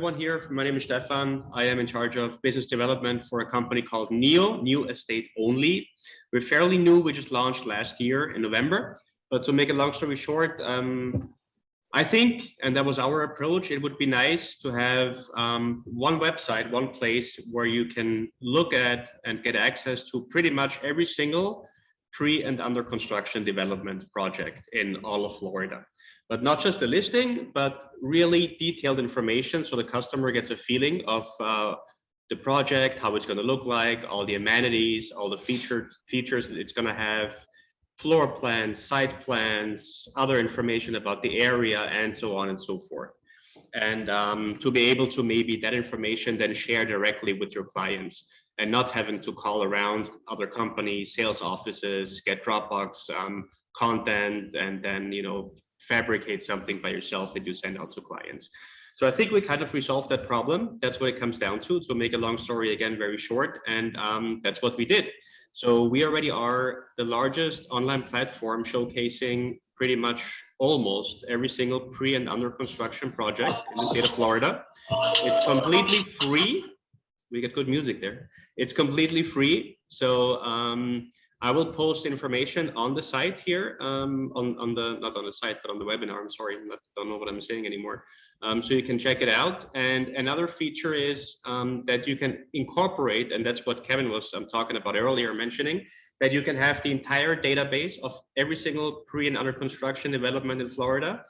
everyone here. My name is Stefan. I am in charge of business development for a company called NEO, New Estate Only. We're fairly new. We just launched last year in November. But to make a long story short, I think, and that was our approach, it would be nice to have one website, one place where you can look at and get access to pretty much every single pre and under construction development project in all of Florida. But not just a listing, but really detailed information so the customer gets a feeling of the project, how it's going to look like, all the amenities, all the features that it's going to have, floor plans, site plans, other information about the area, and so on and so forth. And to be able to maybe that information then share directly with your clients and not having to call around other companies, sales offices, get Dropbox content, and then, you know, fabricate something by yourself that you send out to clients. So I think we kind of resolved that problem. That's what it comes down to make a long story again very short. And that's what we did. So we already are the largest online platform showcasing pretty much almost every single pre and under construction project in the state of Florida. It's completely free. We get good music there. It's completely free. So I will post information on the site here, not on the site, but on the webinar. I'm sorry, I don't know what I'm saying anymore. So you can check it out. And another feature is that you can incorporate, and that's what Kevin was talking about earlier, mentioning, that you can have the entire database of every single pre and under construction development in Florida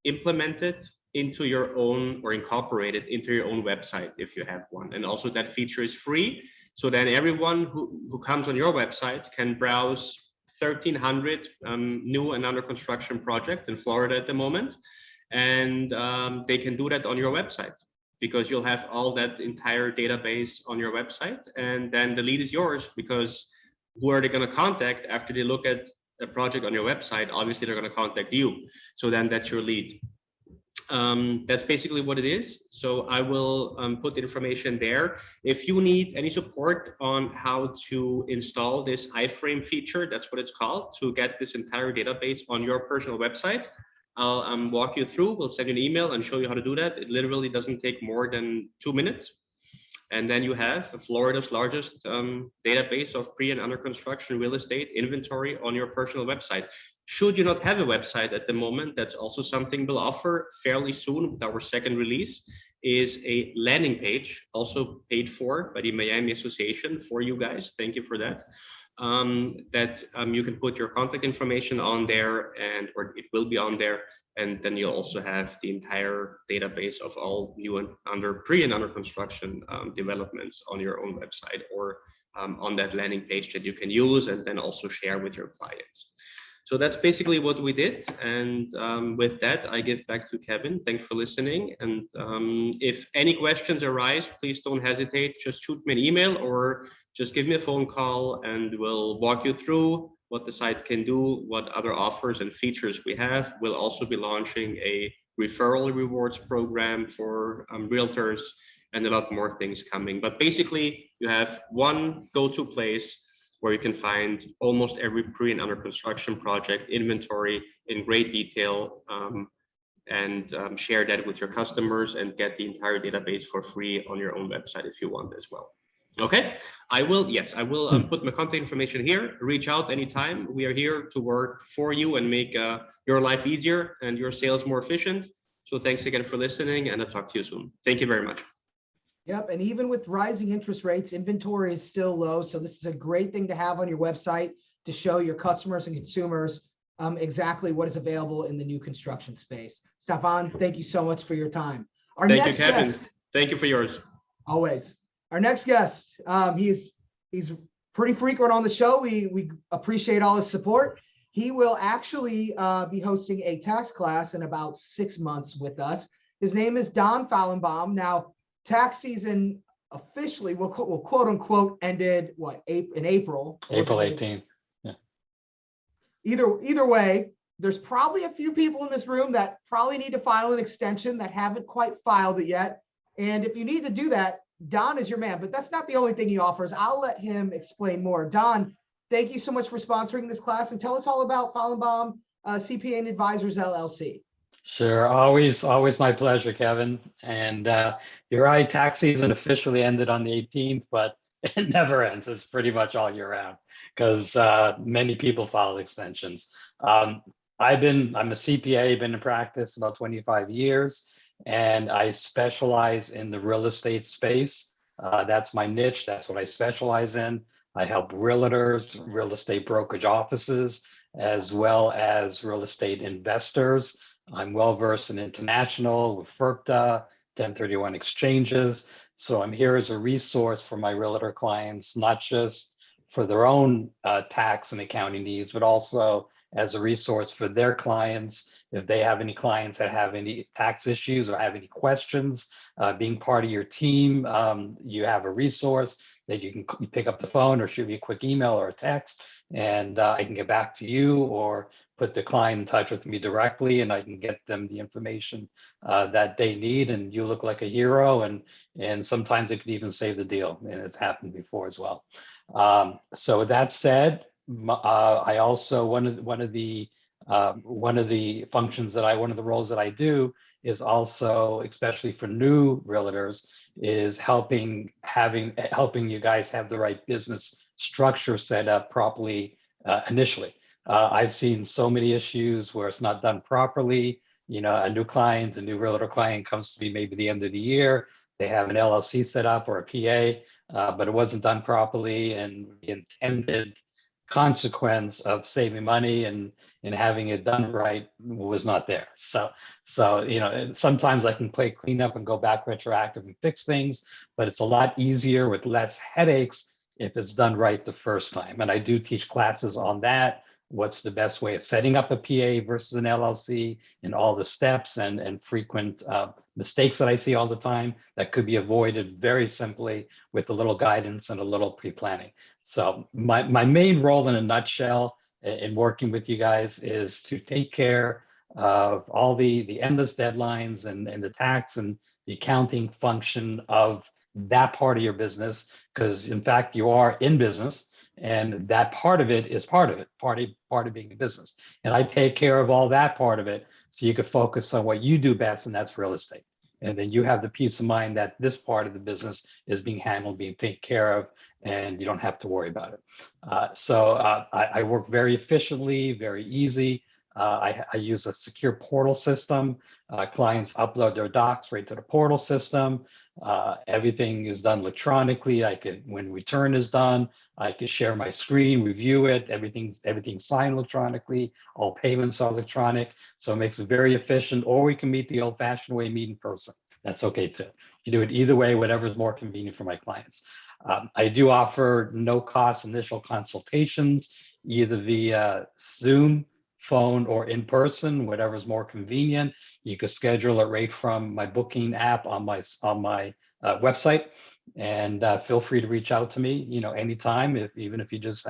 implemented into your own, or incorporated into your own website if you have one. And also that feature is free. So then everyone who comes on your website can browse 1,300 new and under construction projects in Florida at the moment. And they can do that on your website because you'll have all that entire database on your website. And then the lead is yours, because who are they going to contact after they look at a project on your website? Obviously, they're going to contact you. So then that's your lead. That's basically what it is. So I will put the information there. If you need any support on how to install this iframe feature, that's what it's called, to get this entire database on your personal website, I'll walk you through. We'll send you an email and show you how to do that. It literally doesn't take more than 2 minutes. And then you have Florida's largest database of pre and under construction real estate inventory on your personal website. Should you not have a website at the moment, that's also something we'll offer fairly soon with our second release, is a landing page, also paid for by the Miami Association for you guys. Thank you for that. You can put your contact information on there, or it will be on there. And then you'll also have the entire database of all new and pre and under construction developments on your own website, or on that landing page that you can use and then also share with your clients. So that's basically what we did. And with that, I give back to Kevin. Thanks for listening. And if any questions arise, please don't hesitate. Just shoot me an email or just give me a phone call, and we'll walk you through what the site can do, what other offers and features we have. We'll also be launching a referral rewards program for realtors, and a lot more things coming. But basically, you have one go-to place where you can find almost every pre and under construction project inventory in great detail, and share that with your customers and get the entire database for free on your own website if you want as well. Okay, I will put my contact information here. Reach out anytime. We are here to work for you and make your life easier and your sales more efficient. So thanks again for listening, and I'll talk to you soon. Thank you very much. Yep, and even with rising interest rates, inventory is still low. So this is a great thing to have on your website to show your customers and consumers exactly what is available in the new construction space. Stefan, thank you so much for your time. Thank you, Kevin. Thank you for yours. Always. Our next guest, he's pretty frequent on the show. We appreciate all his support. He will actually be hosting a tax class in about 6 months with us. His name is Don Fallenbaum. Now, tax season officially will quote unquote ended in April. April 18th. Yeah. Either way, there's probably a few people in this room that probably need to file an extension that haven't quite filed it yet. And if you need to do that, Don is your man, but that's not the only thing he offers. I'll let him explain more. Don, thank you so much for sponsoring this class, and tell us all about Fallenbaum CPA and Advisors LLC. Sure, always my pleasure, Kevin. And you're right, tax season officially ended on the 18th, but it never ends. It's pretty much all year round because many people file extensions. Um, I'm a CPA, been in practice about 25 years, and I specialize in the real estate space. That's my niche. That's what I specialize in. I help realtors, real estate brokerage offices, as well as real estate investors. I'm well versed in international with FERPTA, 1031 exchanges. So I'm here as a resource for my realtor clients, not just for their own tax and accounting needs, but also as a resource for their clients. If they have any clients that have any tax issues or have any questions, being part of your team, you have a resource that you can pick up the phone or shoot me a quick email or a text, and I can get back to you or put the client in touch with me directly, and I can get them the information that they need. And you look like a hero, and sometimes it could even save the deal, and it's happened before as well. So with that said, I also one of the functions that one of the roles that I do is also, especially for new realtors, is helping you guys have the right business structure set up properly initially. I've seen so many issues where it's not done properly. You know, a new realtor client comes to me maybe the end of the year. They have an LLC set up or a PA, but it wasn't done properly, and the intended consequence of saving money and having it done right was not there. So you know, sometimes I can play cleanup and go back retroactive and fix things, but it's a lot easier with less headaches if it's done right the first time. And I do teach classes on that. What's the best way of setting up a PA versus an LLC, and all the steps and frequent mistakes that I see all the time that could be avoided very simply with a little guidance and a little pre-planning. So my main role in a nutshell in working with you guys is to take care of all the endless deadlines and the tax and the accounting function of that part of your business, because in fact you are in business, and that part of it is part of being a business. And I take care of all that part of it so you could focus on what you do best, and that's real estate. And then you have the peace of mind that this part of the business is being handled, being taken care of, and you don't have to worry about it. I work very efficiently, very easy. I use a secure portal system. Clients upload their docs right to the portal system. Everything is done electronically. When return is done, I can share my screen, review it. Everything's signed electronically. All payments are electronic, so it makes it very efficient. Or we can meet the old-fashioned way, meet in person. That's okay too. You do it either way, whatever is more convenient for my clients. I do offer no-cost initial consultations, either via Zoom, phone, or in person, whatever is more convenient. You can schedule it right from my booking app on my website, and feel free to reach out to me, you know, anytime. Even if you just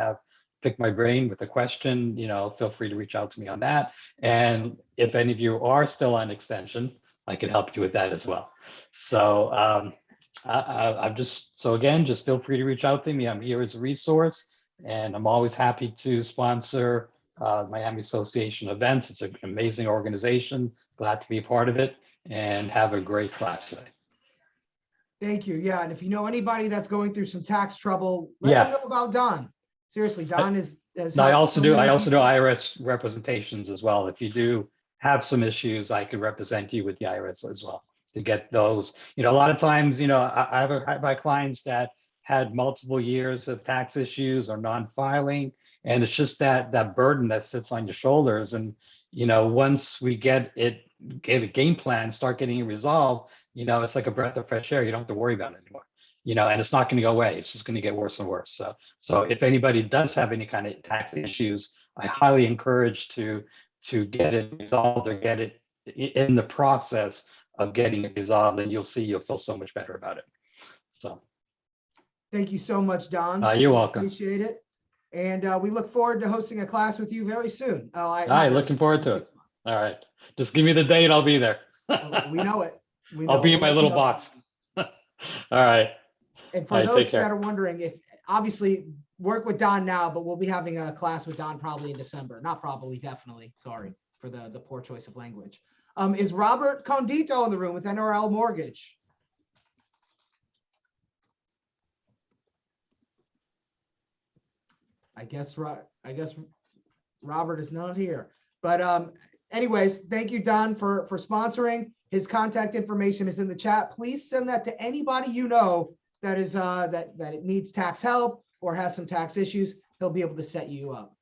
pick my brain with a question, you know, feel free to reach out to me on that. And if any of you are still on extension, I can help you with that as well. So again, just feel free to reach out to me. I'm here as a resource, and I'm always happy to sponsor Miami Association events. It's an amazing organization. Glad to be a part of it, and have a great class today. Thank you. Yeah, and if you know anybody that's going through some tax trouble, let them know about Don. Seriously, Don is. I also do IRS representations as well. If you do have some issues, I could represent you with the IRS as well to get those. You know, a lot of times, you know, I have my clients that had multiple years of tax issues or non-filing, and it's just that burden that sits on your shoulders. And you know, once we get a game plan, start getting it resolved, you know, it's like a breath of fresh air. You don't have to worry about it anymore. You know, and it's not going to go away. It's just going to get worse and worse. So if anybody does have any kind of tax issues, I highly encourage to get it resolved or get it in the process of getting it resolved, and you'll feel so much better about it. So thank you so much, Don. You're welcome. Appreciate it. And we look forward to hosting a class with you very soon. All right, looking forward to it. All right, just give me the date, I'll be there. We know it. I'll be in my little box. All right. And for those that are wondering, if obviously work with Don now, but we'll be having a class with Don probably in December. Not probably, definitely. Sorry for the poor choice of language. Is Robert Condito in the room with NRL Mortgage? I guess Robert is not here. But anyways, thank you, Don, for sponsoring. His contact information is in the chat. Please send that to anybody you know that is that it needs tax help or has some tax issues. He'll be able to set you up.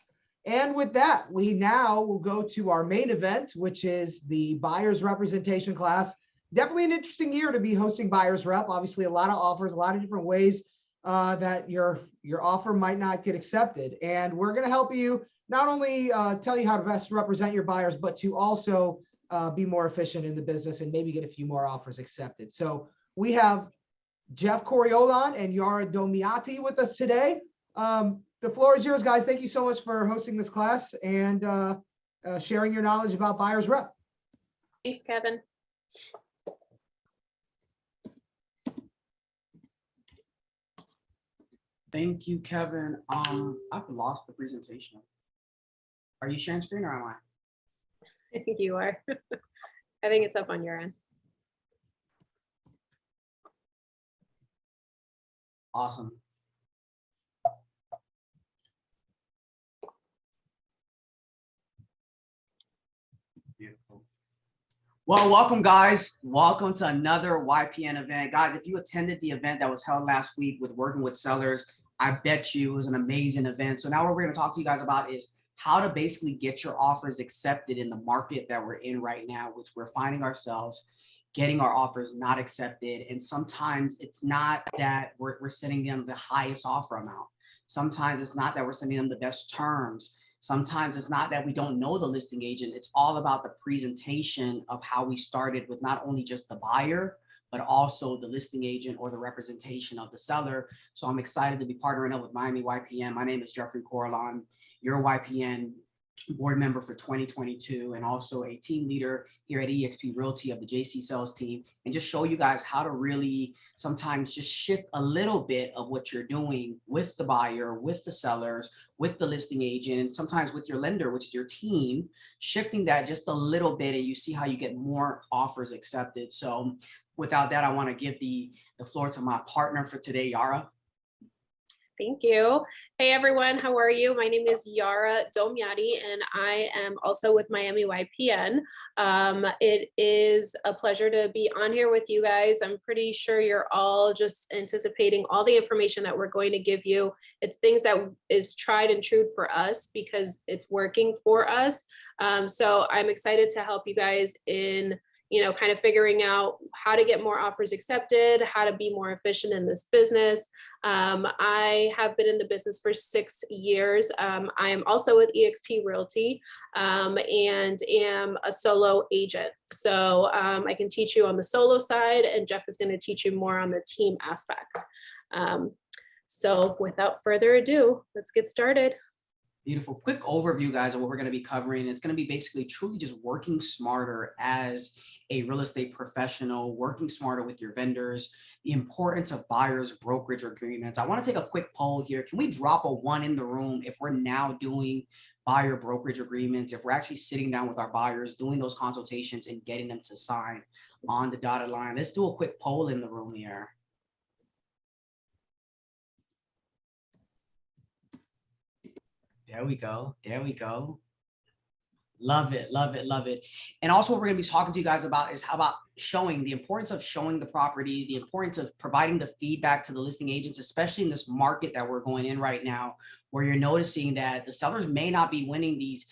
And with that, we now will go to our main event, which is the buyer's representation class. Definitely an interesting year to be hosting buyer's rep. Obviously, a lot of offers, a lot of different ways that your offer might not get accepted. And we're going to help you not only tell you how to best represent your buyers, but to also be more efficient in the business and maybe get a few more offers accepted. So we have Jeff Corriolan and Yara Domiati with us today. The floor is yours, guys. Thank you so much for hosting this class and sharing your knowledge about buyer's rep. Thanks, Kevin. Thank you, Kevin. I've lost the presentation. Are you sharing screen or am I? I think you are. I think it's up on your end. Awesome. Beautiful. Well, welcome, guys. Welcome to another YPN event. Guys, if you attended the event that was held last week with Working with Sellers, I bet you it was an amazing event. So now what we're going to talk to you guys about is how to basically get your offers accepted in the market that we're in right now, which we're finding ourselves getting our offers not accepted. And sometimes it's not that we're sending them the highest offer amount. Sometimes it's not that we're sending them the best terms. Sometimes it's not that we don't know the listing agent. It's all about the presentation of how we started with not only just the buyer, but also the listing agent or the representation of the seller. So I'm excited to be partnering up with Miami YPN. My name is Jeffrey Corriolan, your YPN board member for 2022, and also a team leader here at eXp Realty of the JC Sales team, and just show you guys how to really sometimes just shift a little bit of what you're doing with the buyer, with the sellers, with the listing agent, and sometimes with your lender, which is your team, shifting that just a little bit, and you see how you get more offers accepted. So without that, I want to give the floor to my partner for today, Yara. Thank you. Hey, everyone. How are you? My name is Yara Domiati, and I am also with Miami YPN. It is a pleasure to be on here with you guys. I'm pretty sure you're all just anticipating all the information that we're going to give you. It's things that is tried and true for us because it's working for us. So I'm excited to help you guys in kind of figuring out how to get more offers accepted, how to be more efficient in this business. I have been in the business for 6 years. I am also with eXp Realty and am a solo agent. So I can teach you on the solo side, and Jeff is going to teach you more on the team aspect. So without further ado, let's get started. Beautiful. Quick overview, guys, of what we're going to be covering. It's going to be basically truly just working smarter as a real estate professional, working smarter with your vendors, the importance of buyers brokerage agreements. I want to take a quick poll here. Can we drop a 1 in the room if we're now doing buyer brokerage agreements, if we're actually sitting down with our buyers, doing those consultations and getting them to sign on the dotted line? Let's do a quick poll in the room here. There we go. There we go. Love it. Love it. Love it. And also what we're going to be talking to you guys about is how about showing the importance of showing the properties, the importance of providing the feedback to the listing agents, especially in this market that we're going in right now, where you're noticing that the sellers may not be winning these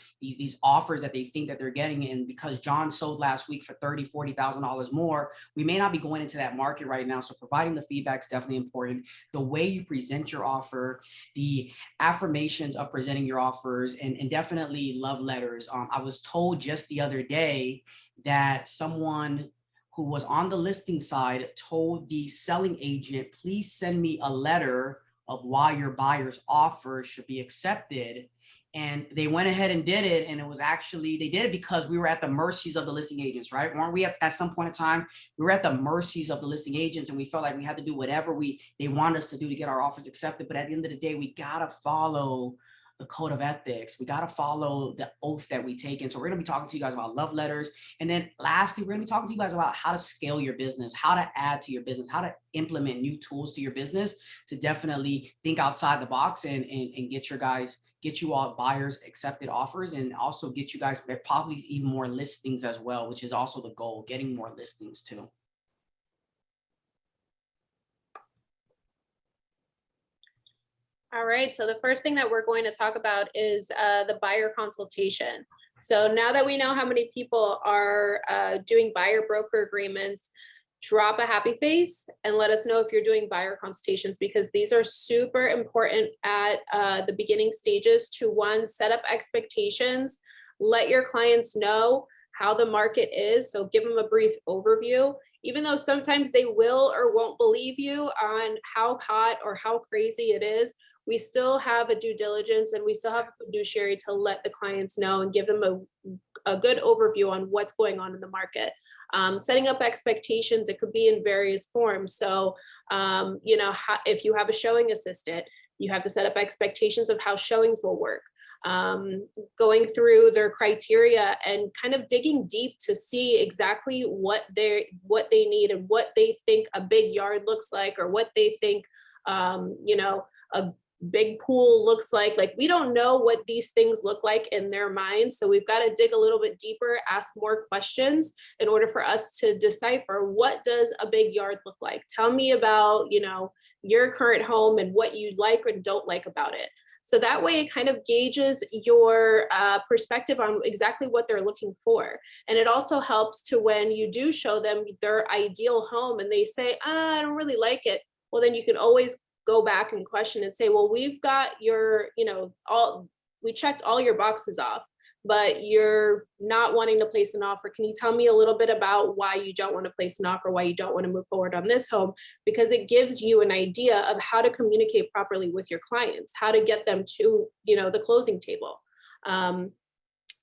offers that they think that they're getting in because John sold last week for $30,000, $40,000 more. We may not be going into that market right now. So providing the feedback is definitely important. The way you present your offer, the affirmations of presenting your offers, and definitely love letters. I was told just the other day that someone who was on the listing side told the selling agent, please send me a letter of why your buyer's offer should be accepted. And they went ahead and did it. And it was actually, they did it because we were at the mercies of the listing agents, right? Weren't we at some point in time, we were at the mercies of the listing agents, and we felt like we had to do whatever they wanted us to do to get our offers accepted. But at the end of the day, we got to follow the code of ethics. We got to follow the oath that we take. And so we're going to be talking to you guys about love letters. And then lastly, we're going to be talking to you guys about how to scale your business, how to add to your business, how to implement new tools to your business to definitely think outside the box and get you all buyers accepted offers, and also get you guys probably even more listings as well, which is also the goal, getting more listings too. All right, so the first thing that we're going to talk about is the buyer consultation. So now that we know how many people are doing buyer broker agreements, drop a happy face and let us know if you're doing buyer consultations, because these are super important at the beginning stages to, one, set up expectations, let your clients know how the market is. So give them a brief overview, even though sometimes they will or won't believe you on how hot or how crazy it is. We still have a due diligence and we still have a fiduciary to let the clients know and give them a good overview on what's going on in the market. Setting up expectations, it could be in various forms. So, you know, if you have a showing assistant, you have to set up expectations of how showings will work. Going through their criteria and kind of digging deep to see exactly what they need and what they think a big yard looks like, or what they think, you know, a big pool looks like. Like, we don't know what these things look like in their minds. So we've got to dig a little bit deeper, ask more questions in order for us to decipher, what does a big yard look like? Tell me about, you know, your current home and what you like or don't like about it. So that way it kind of gauges your perspective on exactly what they're looking for. And it also helps to, when you do show them their ideal home and they say, I don't really like it, well, then you can always go back and question and say, well, we've got your, you know, we checked all your boxes off, but you're not wanting to place an offer. Can you tell me a little bit about why you don't want to place an offer, why you don't want to move forward on this home? Because it gives you an idea of how to communicate properly with your clients, how to get them to, you know, the closing table.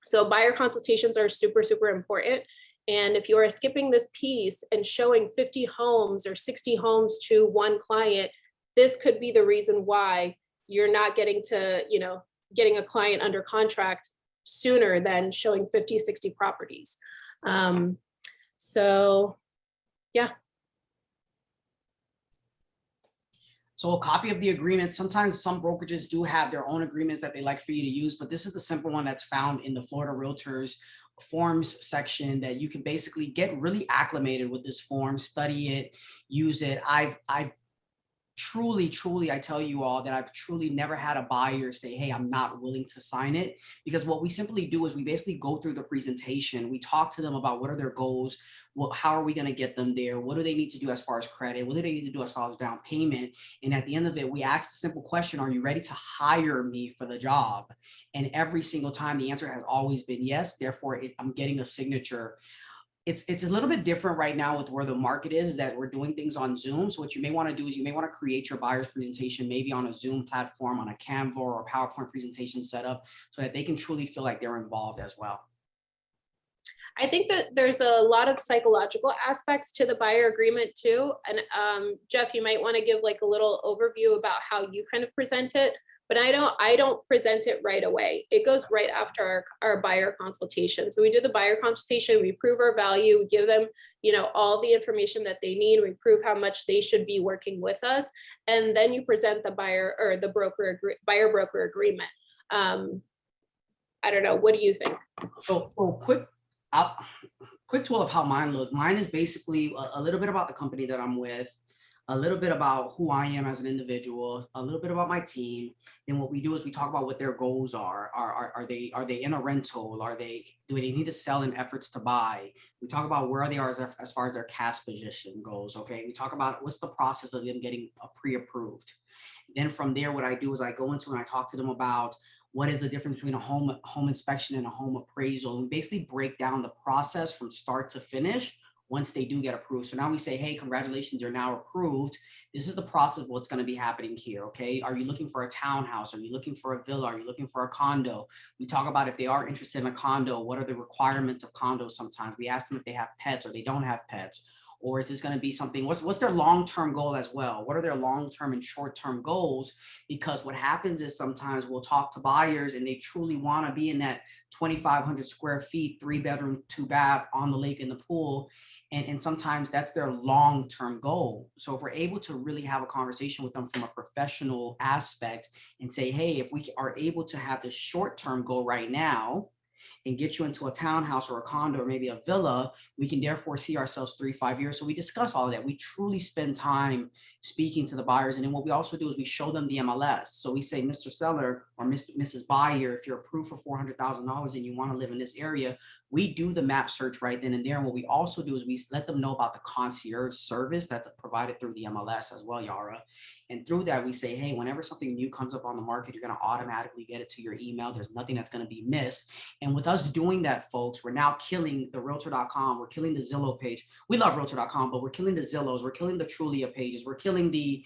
So buyer consultations are super, super important. And if you are skipping this piece and showing 50 homes or 60 homes to one client, this could be the reason why you're not getting to, you know, getting a client under contract sooner than showing 50, 60 properties. So, yeah. So a copy of the agreement, sometimes some brokerages do have their own agreements that they like for you to use, but this is the simple one that's found in the Florida Realtors forms section that you can basically get really acclimated with this form, study it, use it. I've truly, I tell you all that I've truly never had a buyer say, hey, I'm not willing to sign it. Because what we simply do is we basically go through the presentation. We talk to them about what are their goals, how are we going to get them there? What do they need to do as far as credit? What do they need to do as far as down payment? And at the end of it, we ask the simple question, are you ready to hire me for the job? And every single time the answer has always been yes. Therefore, I'm getting a signature. It's a little bit different right now with where the market is that we're doing things on Zoom. So what you may want to do is you may want to create your buyer's presentation, maybe on a Zoom platform, on a Canva or a PowerPoint presentation setup, so that they can truly feel like they're involved as well. I think that there's a lot of psychological aspects to the buyer agreement too. And Jeff, you might want to give like a little overview about how you kind of present it. But I don't present it right away. It goes right after our buyer consultation. So we do the buyer consultation, we prove our value, we give them, you know, all the information that they need, we prove how much they should be working with us, and then you present the buyer or the buyer broker agreement. I don't know, what do you think? So quick tool of how mine look. Mine is basically a little bit about the company that I'm with, a little bit about who I am as an individual, a little bit about my team. Then what we do is we talk about what their goals are. Are they in a rental? Do they need to sell in efforts to buy? We talk about where they are as far as their cash position goes. Okay. We talk about what's the process of them getting pre-approved. Then from there, what I do is I go into and I talk to them about what is the difference between a home inspection and a home appraisal. We basically break down the process from start to finish once they do get approved. So now we say, hey, congratulations, you're now approved. This is the process of what's going to be happening here, okay? Are you looking for a townhouse? Are you looking for a villa? Are you looking for a condo? We talk about if they are interested in a condo, what are the requirements of condos sometimes? We ask them if they have pets or they don't have pets. Or is this going to be something, what's their long-term goal as well? What are their long-term and short-term goals? Because what happens is sometimes we'll talk to buyers and they truly want to be in that 2,500 square feet, 3-bedroom, 2-bath on the lake in the pool. And sometimes that's their long-term goal. So if we're able to really have a conversation with them from a professional aspect and say, hey, if we are able to have this short-term goal right now and get you into a townhouse or a condo or maybe a villa, we can therefore see ourselves 3-5 years. So we discuss all of that. We truly spend time speaking to the buyers. And then what we also do is we show them the MLS. So we say, Mr. Seller or Mrs. Buyer, if you're approved for $400,000 and you want to live in this area, we do the map search right then and there. And what we also do is we let them know about the concierge service that's provided through the MLS as well, Yara. And through that, we say, hey, whenever something new comes up on the market, you're going to automatically get it to your email. There's nothing that's going to be missed. And with us doing that, folks, we're now killing the Realtor.com. We're killing the Zillow page. We love Realtor.com, but we're killing the Zillows. We're killing the Trulia pages. We're killing the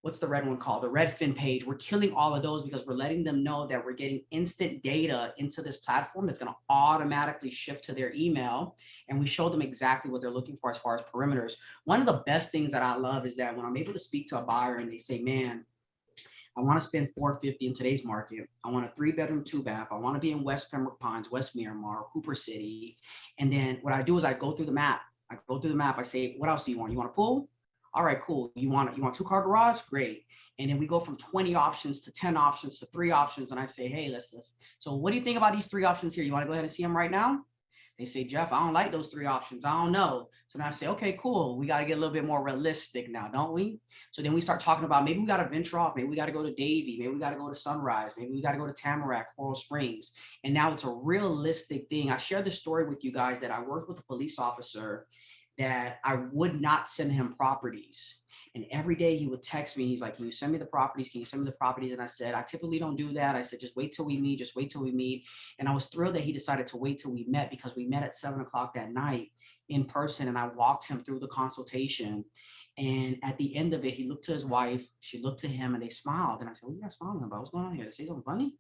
what's the red one called? The Redfin page. We're killing all of those because we're letting them know that we're getting instant data into this platform that's going to automatically shift to their email. And we show them exactly what they're looking for as far as perimeters. One of the best things that I love is that when I'm able to speak to a buyer and they say, man, I want to spend $450 in today's market. I want a 3-bedroom, 2-bath. I want to be in West Pembroke Pines, West Miramar, Cooper City. And then what I do is I go through the map. I say, what else do you want? You want a pool? All right, cool. You want 2-car garage? Great. And then we go from 20 options to 10 options to 3 options. And I say, hey, let's. So what do you think about these 3 options here? You want to go ahead and see them right now? They say, Jeff, I don't like those 3 options. I don't know. So now I say, okay, cool. We got to get a little bit more realistic now, don't we? So then we start talking about maybe we got to venture off. Maybe we got to go to Davie. Maybe we got to go to Sunrise. Maybe we got to go to Tamarack, Coral Springs. And now it's a realistic thing. I shared this story with you guys that I worked with a police officer that I would not send him properties. And every day he would text me. He's like, can you send me the properties? Can you send me the properties? And I said, I typically don't do that. I said, just wait till we meet. Just wait till we meet. And I was thrilled that he decided to wait till we met because we met at 7 o'clock that night in person. And I walked him through the consultation. And at the end of it, he looked to his wife. She looked to him and they smiled. And I said, what are you guys smiling about? What's going on here? Did I say something funny?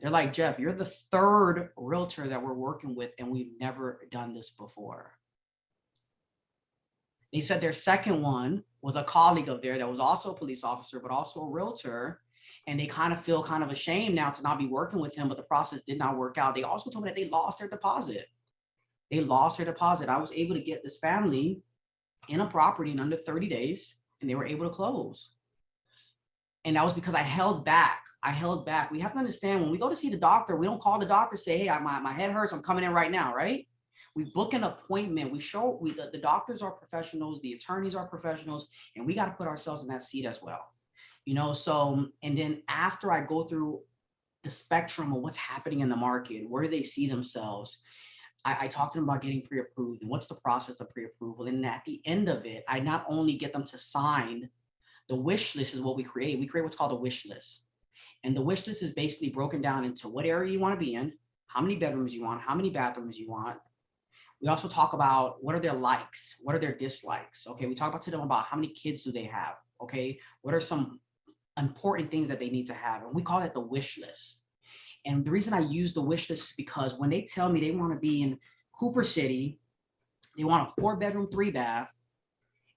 They're like, Jeff, you're the 3rd realtor that we're working with. And we've never done this before. They said their second one was a colleague of theirs that was also a police officer, but also a realtor. And they kind of feel kind of ashamed now to not be working with him, but the process did not work out. They also told me that they lost their deposit. I was able to get this family in a property in under 30 days and they were able to close. And that was because I held back. We have to understand when we go to see the doctor, we don't call the doctor, say, hey, my head hurts. I'm coming in right now, right? We book an appointment. The doctors are professionals, the attorneys are professionals, and we got to put ourselves in that seat as well. So, and then after I go through the spectrum of what's happening in the market, where do they see themselves? I talk to them about getting pre-approved and what's the process of pre-approval. And at the end of it, I not only get them to sign, the wish list is what we create. We create what's called a wish list. And the wish list is basically broken down into what area you want to be in, how many bedrooms you want, how many bathrooms you want. We also talk about what are their likes, what are their dislikes. Okay, we talk to them about how many kids do they have. Okay, what are some important things that they need to have, and we call it the wish list. And the reason I use the wish list is because when they tell me they want to be in Cooper City, they want a 4-bedroom, 3-bath,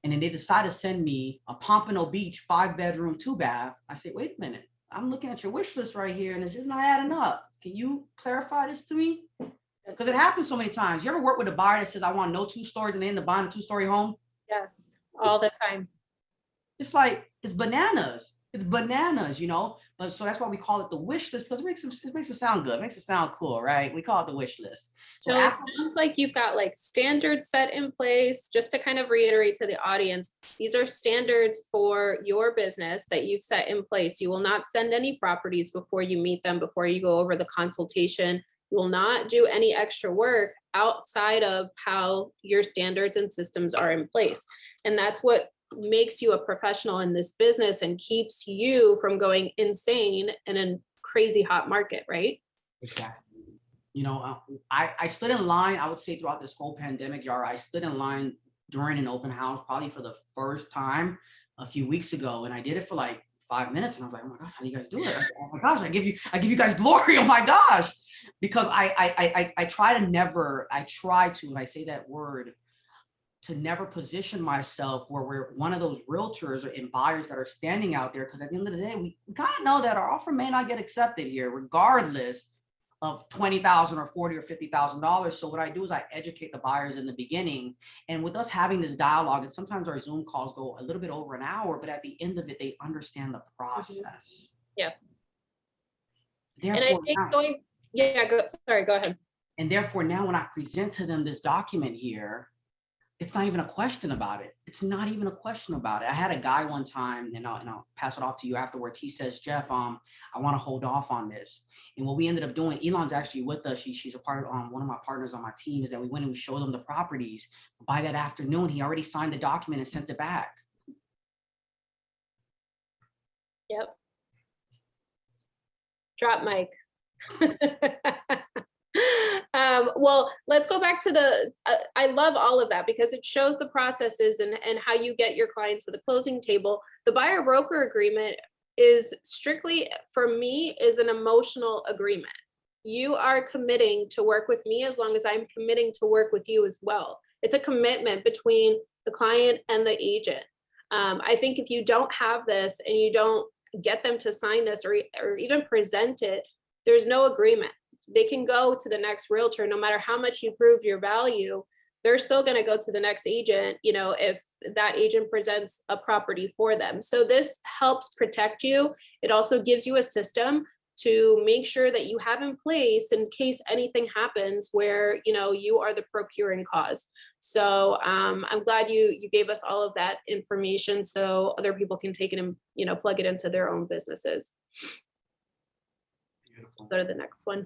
and then they decide to send me a Pompano Beach 5-bedroom, 2-bath. I say, wait a minute, I'm looking at your wish list right here, and it's just not adding up. Can you clarify this to me? Because it happens so many times. You ever work with a buyer that says, I want no 2 stories, and they end up buying a 2-story home? Yes, all the time. It's like, it's bananas. But so that's why we call it the wish list, because it makes it sound good. It makes it sound cool, right? We call it the wish list. So it sounds like you've got like standards set in place. Just to kind of reiterate to the audience, these are standards for your business that you've set in place. You will not send any properties before you meet them, before you go over the consultation. You will not do any extra work outside of how your standards and systems are in place. And that's what makes you a professional in this business and keeps you from going insane in a crazy hot market, right? Exactly. I stood in line, I would say throughout this whole pandemic, Yara, I stood in line during an open house, probably for the first time a few weeks ago. And I did it for like 5 minutes. And I was like, oh my gosh, how do you guys do it? Oh my gosh, I give you guys glory. Oh my gosh. Because I try to, when I say that word, to never position myself where we're one of those realtors and buyers that are standing out there. Because at the end of the day, we kind of know that our offer may not get accepted here, regardless of $20,000 or $40,000 or $50,000. So what I do is I educate the buyers in the beginning. And with us having this dialogue, and sometimes our Zoom calls go a little bit over an hour, but at the end of it, they understand the process. Yeah. Therefore, And I think go ahead. And therefore, now when I present to them this document here, it's not even a question about it. It's not even a question about it. I had a guy one time, and I'll pass it off to you afterwards. He says, Jeff, I want to hold off on this. And what we ended up doing, Elon's actually with us. She's a part of one of my partners on my team, is that we went and we showed them the properties. By that afternoon, he already signed the document and sent it back. Yep. Drop mic. Well, let's go back to I love all of that because it shows the processes and how you get your clients to the closing table. The buyer broker agreement is strictly, for me, is an emotional agreement. You are committing to work with me as long as I'm committing to work with you as well. It's a commitment between the client and the agent. I think if you don't have this and you don't get them to sign this or even present it, there's no agreement. They can go to the next realtor, no matter how much you prove your value, they're still going to go to the next agent, you know, if that agent presents a property for them. So this helps protect you. It also gives you a system to make sure that you have in place in case anything happens where, you know, you are the procuring cause. So I'm glad you gave us all of that information so other people can take it and, you know, plug it into their own businesses. Beautiful. Go to the next one.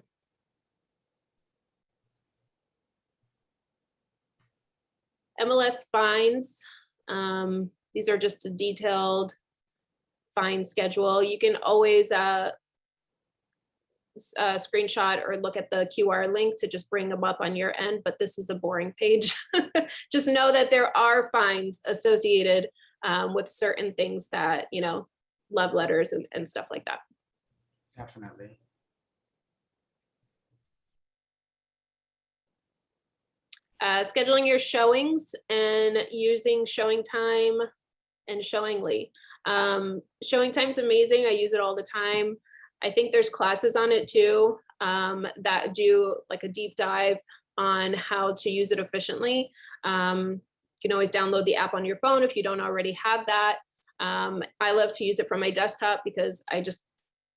MLS fines. These are just a detailed fine schedule. You can always screenshot or look at the QR link to just bring them up on your end, but this is a boring page. Just know that there are fines associated with certain things that, you know, love letters and stuff like that. Definitely. Scheduling your showings and using showing time and showingly. Showing time's amazing. I use it all the time. I think there's classes on it too that do like a deep dive on how to use it efficiently. You can always download the app on your phone if you don't already have that. I love to use it from my desktop because I just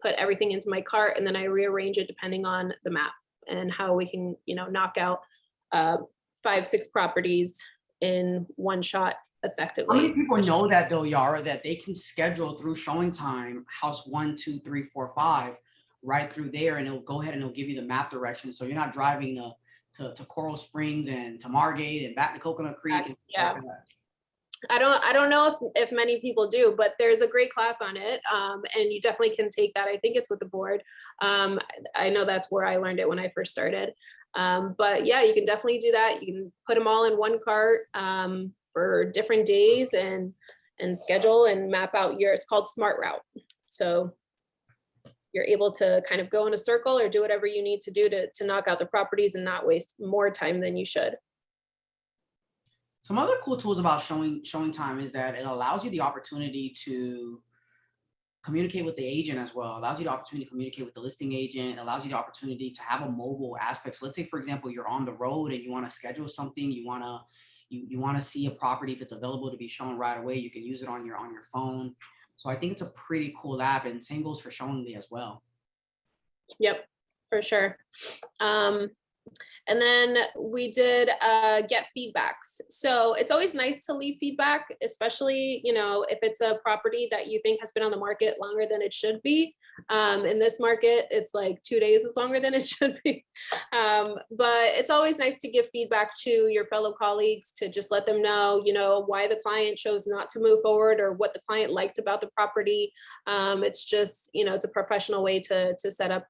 put everything into my cart and then I rearrange it depending on the map and how we can, you know, knock out 5-6 properties in one shot effectively. How many people know that though, Yara, that they can schedule through showing time house 1, 2, 3, 4, 5 right through there, and it'll go ahead and it'll give you the map direction, so you're not driving to Coral Springs and to Margate and back to Coconut Creek. And yeah. I don't know if many people do, but there's a great class on it, and you definitely can take that. I think it's with the board. I know that's where I learned it when I first started. But yeah, you can definitely do that. You can put them all in one cart for different days and schedule and map out it's called Smart Route. So you're able to kind of go in a circle or do whatever you need to do to knock out the properties and not waste more time than you should. Some other cool tools about showing time is that it allows you the opportunity to communicate with the agent as well. It allows you the opportunity to communicate with the listing agent. It allows you the opportunity to have a mobile aspect. So let's say, for example, you're on the road and you want to schedule something, you want to see a property. If it's available to be shown right away, you can use it on your phone. So I think it's a pretty cool app, and same goes for Showingly as well. Yep, for sure. And then we did get feedbacks. So it's always nice to leave feedback, especially, you know, if it's a property that you think has been on the market longer than it should be. In this market, it's like 2 days is longer than it should be. But it's always nice to give feedback to your fellow colleagues to just let them know, you know, why the client chose not to move forward or what the client liked about the property. It's just, you know, it's a professional way to set up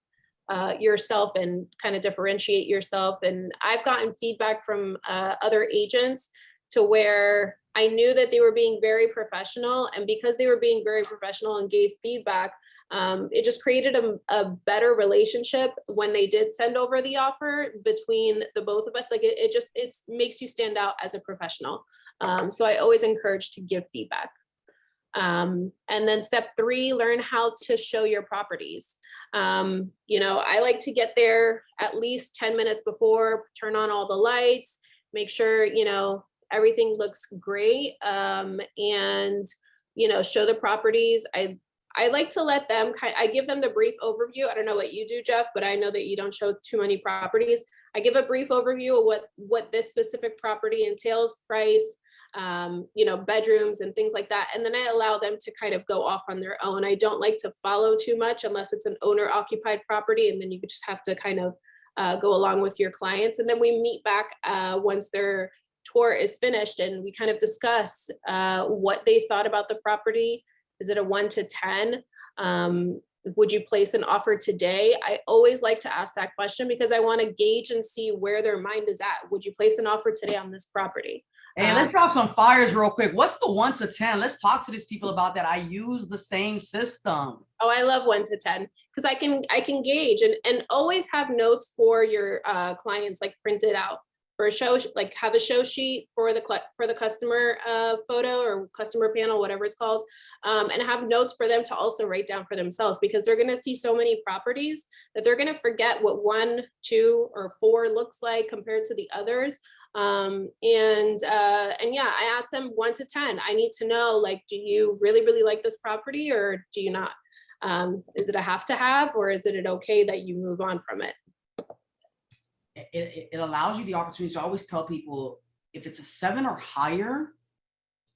yourself and kind of differentiate yourself. And I've gotten feedback from other agents to where I knew that they were being very professional, and because they were being very professional and gave feedback, It just created a better relationship when they did send over the offer between the both of us. Like it makes you stand out as a professional. So I always encourage to give feedback. And then step 3, learn how to show your properties. I like to get there at least 10 minutes before, turn on all the lights, make sure, everything looks great. And, show the properties. I like to let them I give them the brief overview. I don't know what you do, Jeff, but I know that you don't show too many properties. I give a brief overview of what this specific property entails, price, bedrooms and things like that. And then I allow them to kind of go off on their own. I don't like to follow too much unless it's an owner occupied property. And then you just have to kind of go along with your clients. And then we meet back once their tour is finished and we kind of discuss what they thought about the property. Is it a 1 to 10? Would you place an offer today? I always like to ask that question because I want to gauge and see where their mind is at. Would you place an offer today on this property? Hey, let's drop some fires real quick. What's the 1 to 10? Let's talk to these people about that. I use the same system. Oh, I love 1 to 10 because I can gauge and always have notes for your clients, like printed out for a show, like have a show sheet for the customer photo or customer panel, whatever it's called, and have notes for them to also write down for themselves because they're going to see so many properties that they're going to forget what 1, 2, or 4 looks like compared to the others. And yeah, I asked them 1 to 10. I need to know, like, do you really, really like this property or do you not? Is it a have to have, or is it okay that you move on from it? It allows you the opportunity. So I always tell people, if it's a 7 or higher,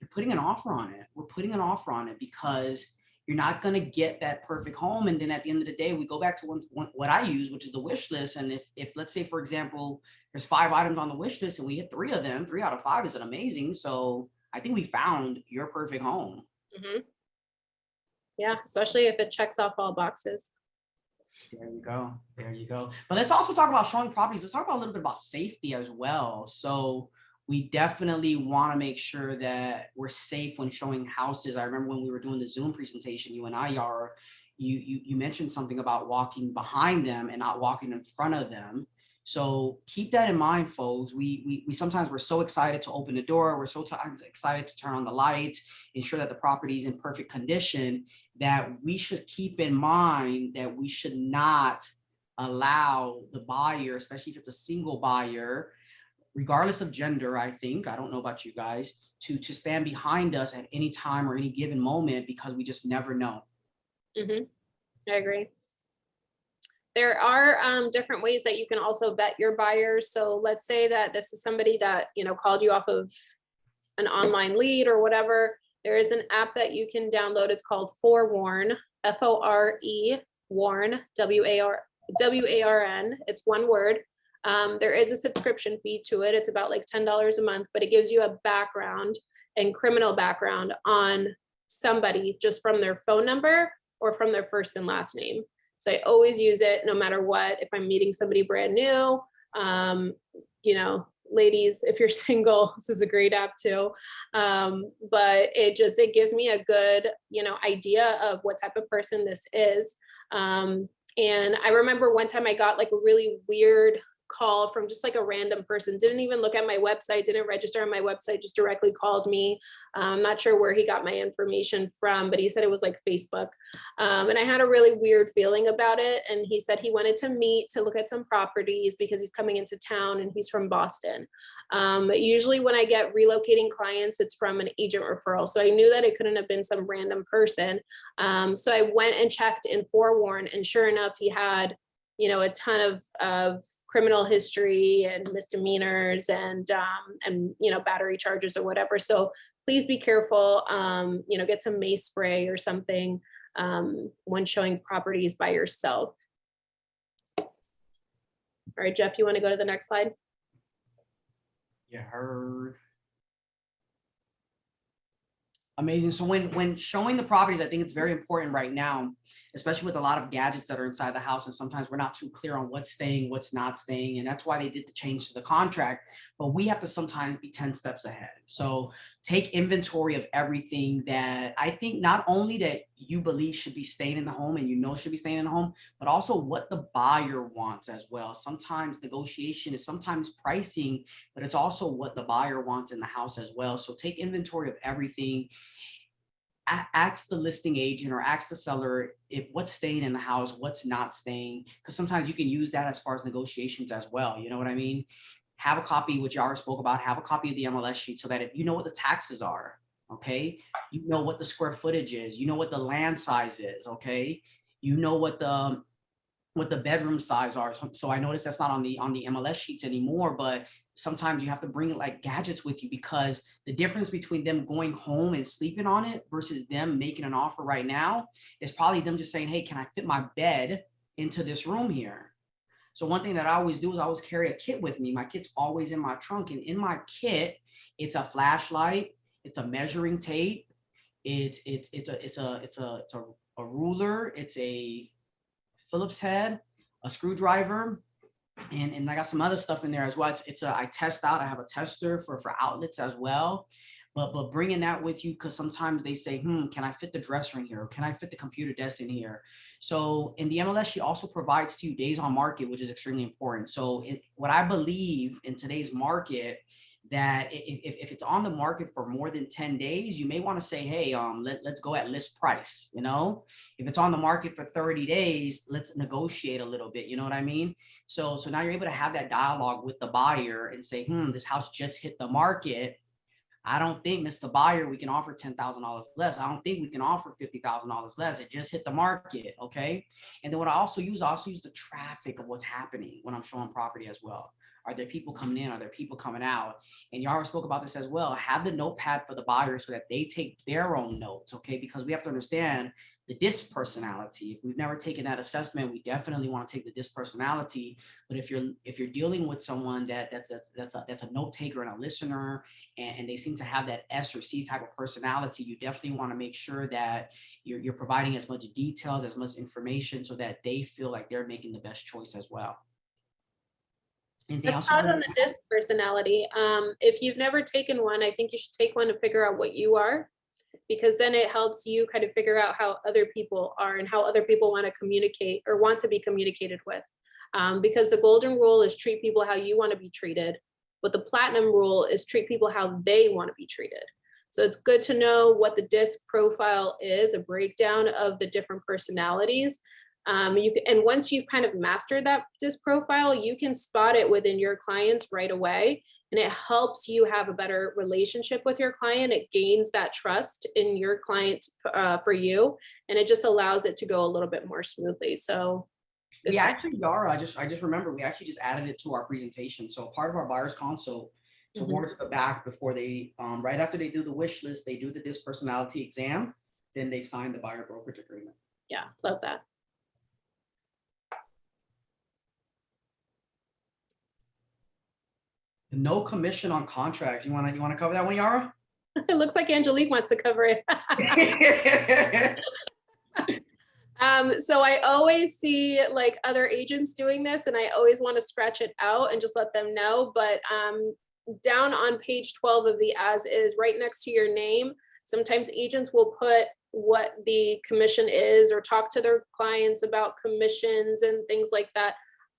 you're putting an offer on it. We're putting an offer on it because you're not going to get that perfect home. And then at the end of the day, we go back to what I use, which is the wish list. And if let's say, for example, there's 5 items on the wish list and we hit 3 of them, 3 out of 5 is amazing. So I think we found your perfect home. Mm-hmm. Yeah, especially if it checks off all boxes. There you go. There you go. But let's also talk about showing properties. Let's talk about a little bit about safety as well. So we definitely want to make sure that we're safe when showing houses. I remember when we were doing the Zoom presentation, you and I, Yara, you mentioned something about walking behind them and not walking in front of them. So keep that in mind, folks. We sometimes we're so excited to open the door. We're so excited to turn on the lights, ensure that the property is in perfect condition, that we should keep in mind that we should not allow the buyer, especially if it's a single buyer, regardless of gender, I think, I don't know about you guys, to stand behind us at any time or any given moment, because we just never know. Mm-hmm. I agree. There are different ways that you can also vet your buyers. So let's say that this is somebody that, called you off of an online lead or whatever. There is an app that you can download. It's called Forewarn, F-O-R-E, Warn, W-A-R-N. It's one word. There is a subscription fee to it. It's about like $10 a month, but it gives you a background and criminal background on somebody just from their phone number or from their first and last name. So I always use it no matter what. If I'm meeting somebody brand new, ladies, if you're single, this is a great app too. But it gives me a good, idea of what type of person this is. And I remember one time I got like a really weird call from just like a random person, didn't even look at my website, didn't register on my website, just directly called me. I'm not sure where he got my information from, but he said it was like Facebook. And I had a really weird feeling about it. And he said he wanted to meet to look at some properties because he's coming into town and he's from Boston. Usually when I get relocating clients, it's from an agent referral. So I knew that it couldn't have been some random person. So I went and checked in Forewarn, and sure enough, he had a ton of criminal history and misdemeanors and battery charges or whatever. So please be careful, get some mace spray or something when showing properties by yourself. All right, Jeff, you want to go to the next slide? Yeah, heard. Amazing. So when showing the properties, I think it's very important right now, especially with a lot of gadgets that are inside the house. And sometimes we're not too clear on what's staying, what's not staying. And that's why they did the change to the contract. But we have to sometimes be 10 steps ahead. So take inventory of everything that I think not only that you believe should be staying in the home and you know should be staying in the home, but also what the buyer wants as well. Sometimes negotiation is sometimes pricing, but it's also what the buyer wants in the house as well. So take inventory of everything. Ask the listing agent or ask the seller if what's staying in the house, what's not staying, because sometimes you can use that as far as negotiations as well. You know what I mean? Have a copy, which Yara spoke about, have a copy of the MLS sheet so that if you know what the taxes are, okay, you know what the square footage is, you know what the land size is, okay, you know what the bedroom size are. So I noticed that's not on the MLS sheets anymore, but sometimes you have to bring like gadgets with you, because the difference between them going home and sleeping on it versus them making an offer right now is probably them just saying, hey, can I fit my bed into this room here? So one thing that I always do is I always carry a kit with me. My kit's always in my trunk, and in my kit, it's a flashlight, it's a measuring tape, it's a ruler, it's a Phillips head, a screwdriver, and I got some other stuff in there as well. I test out. I have a tester for outlets as well. But bringing that with you, because sometimes they say, can I fit the dresser in here? Or can I fit the computer desk in here? So in the MLS, she also provides to you days on market, which is extremely important. So what I believe in today's market, that if it's on the market for more than 10 days, you may want to say, hey, let's go at list price. You know, if it's on the market for 30 days, let's negotiate a little bit. You know what I mean? So now you're able to have that dialogue with the buyer and say, this house just hit the market. I don't think, Mr. Buyer, we can offer $10,000 less. I don't think we can offer $50,000 less. It just hit the market. Okay. And then what I also use the traffic of what's happening when I'm showing property as well. Are there people coming in? Are there people coming out? And Yara spoke about this as well. Have the notepad for the buyer so that they take their own notes, okay? Because we have to understand the disc personality. If we've never taken that assessment, we definitely want to take the disc personality. But if you're dealing with someone that's a note taker and a listener, and they seem to have that S or C type of personality, you definitely want to make sure that you're providing as much details, as much information, so that they feel like they're making the best choice as well. Let's pause on the disc personality. If you've never taken one, I think you should take one to figure out what you are, because then it helps you kind of figure out how other people are and how other people want to communicate or want to be communicated with. Because the golden rule is treat people how you want to be treated, but the platinum rule is treat people how they want to be treated. So it's good to know what the disc profile is, a breakdown of the different personalities. And once you've kind of mastered that disc profile, you can spot it within your clients right away. And it helps you have a better relationship with your client. It gains that trust in your client for you. And it just allows it to go a little bit more smoothly. So we actually, Yara, I just remember we actually just added it to our presentation. So part of our buyer's consult, towards the back, before they, right after they do the wish list, they do the disc personality exam, then they sign the buyer brokerage agreement. Yeah, love that. No commission on contracts. You want to cover that one, Yara? It looks like Angelique wants to cover it. So I always see like other agents doing this, and I always want to scratch it out and just let them know. But down on page 12 of the as is, right next to your name, sometimes agents will put what the commission is or talk to their clients about commissions and things like that.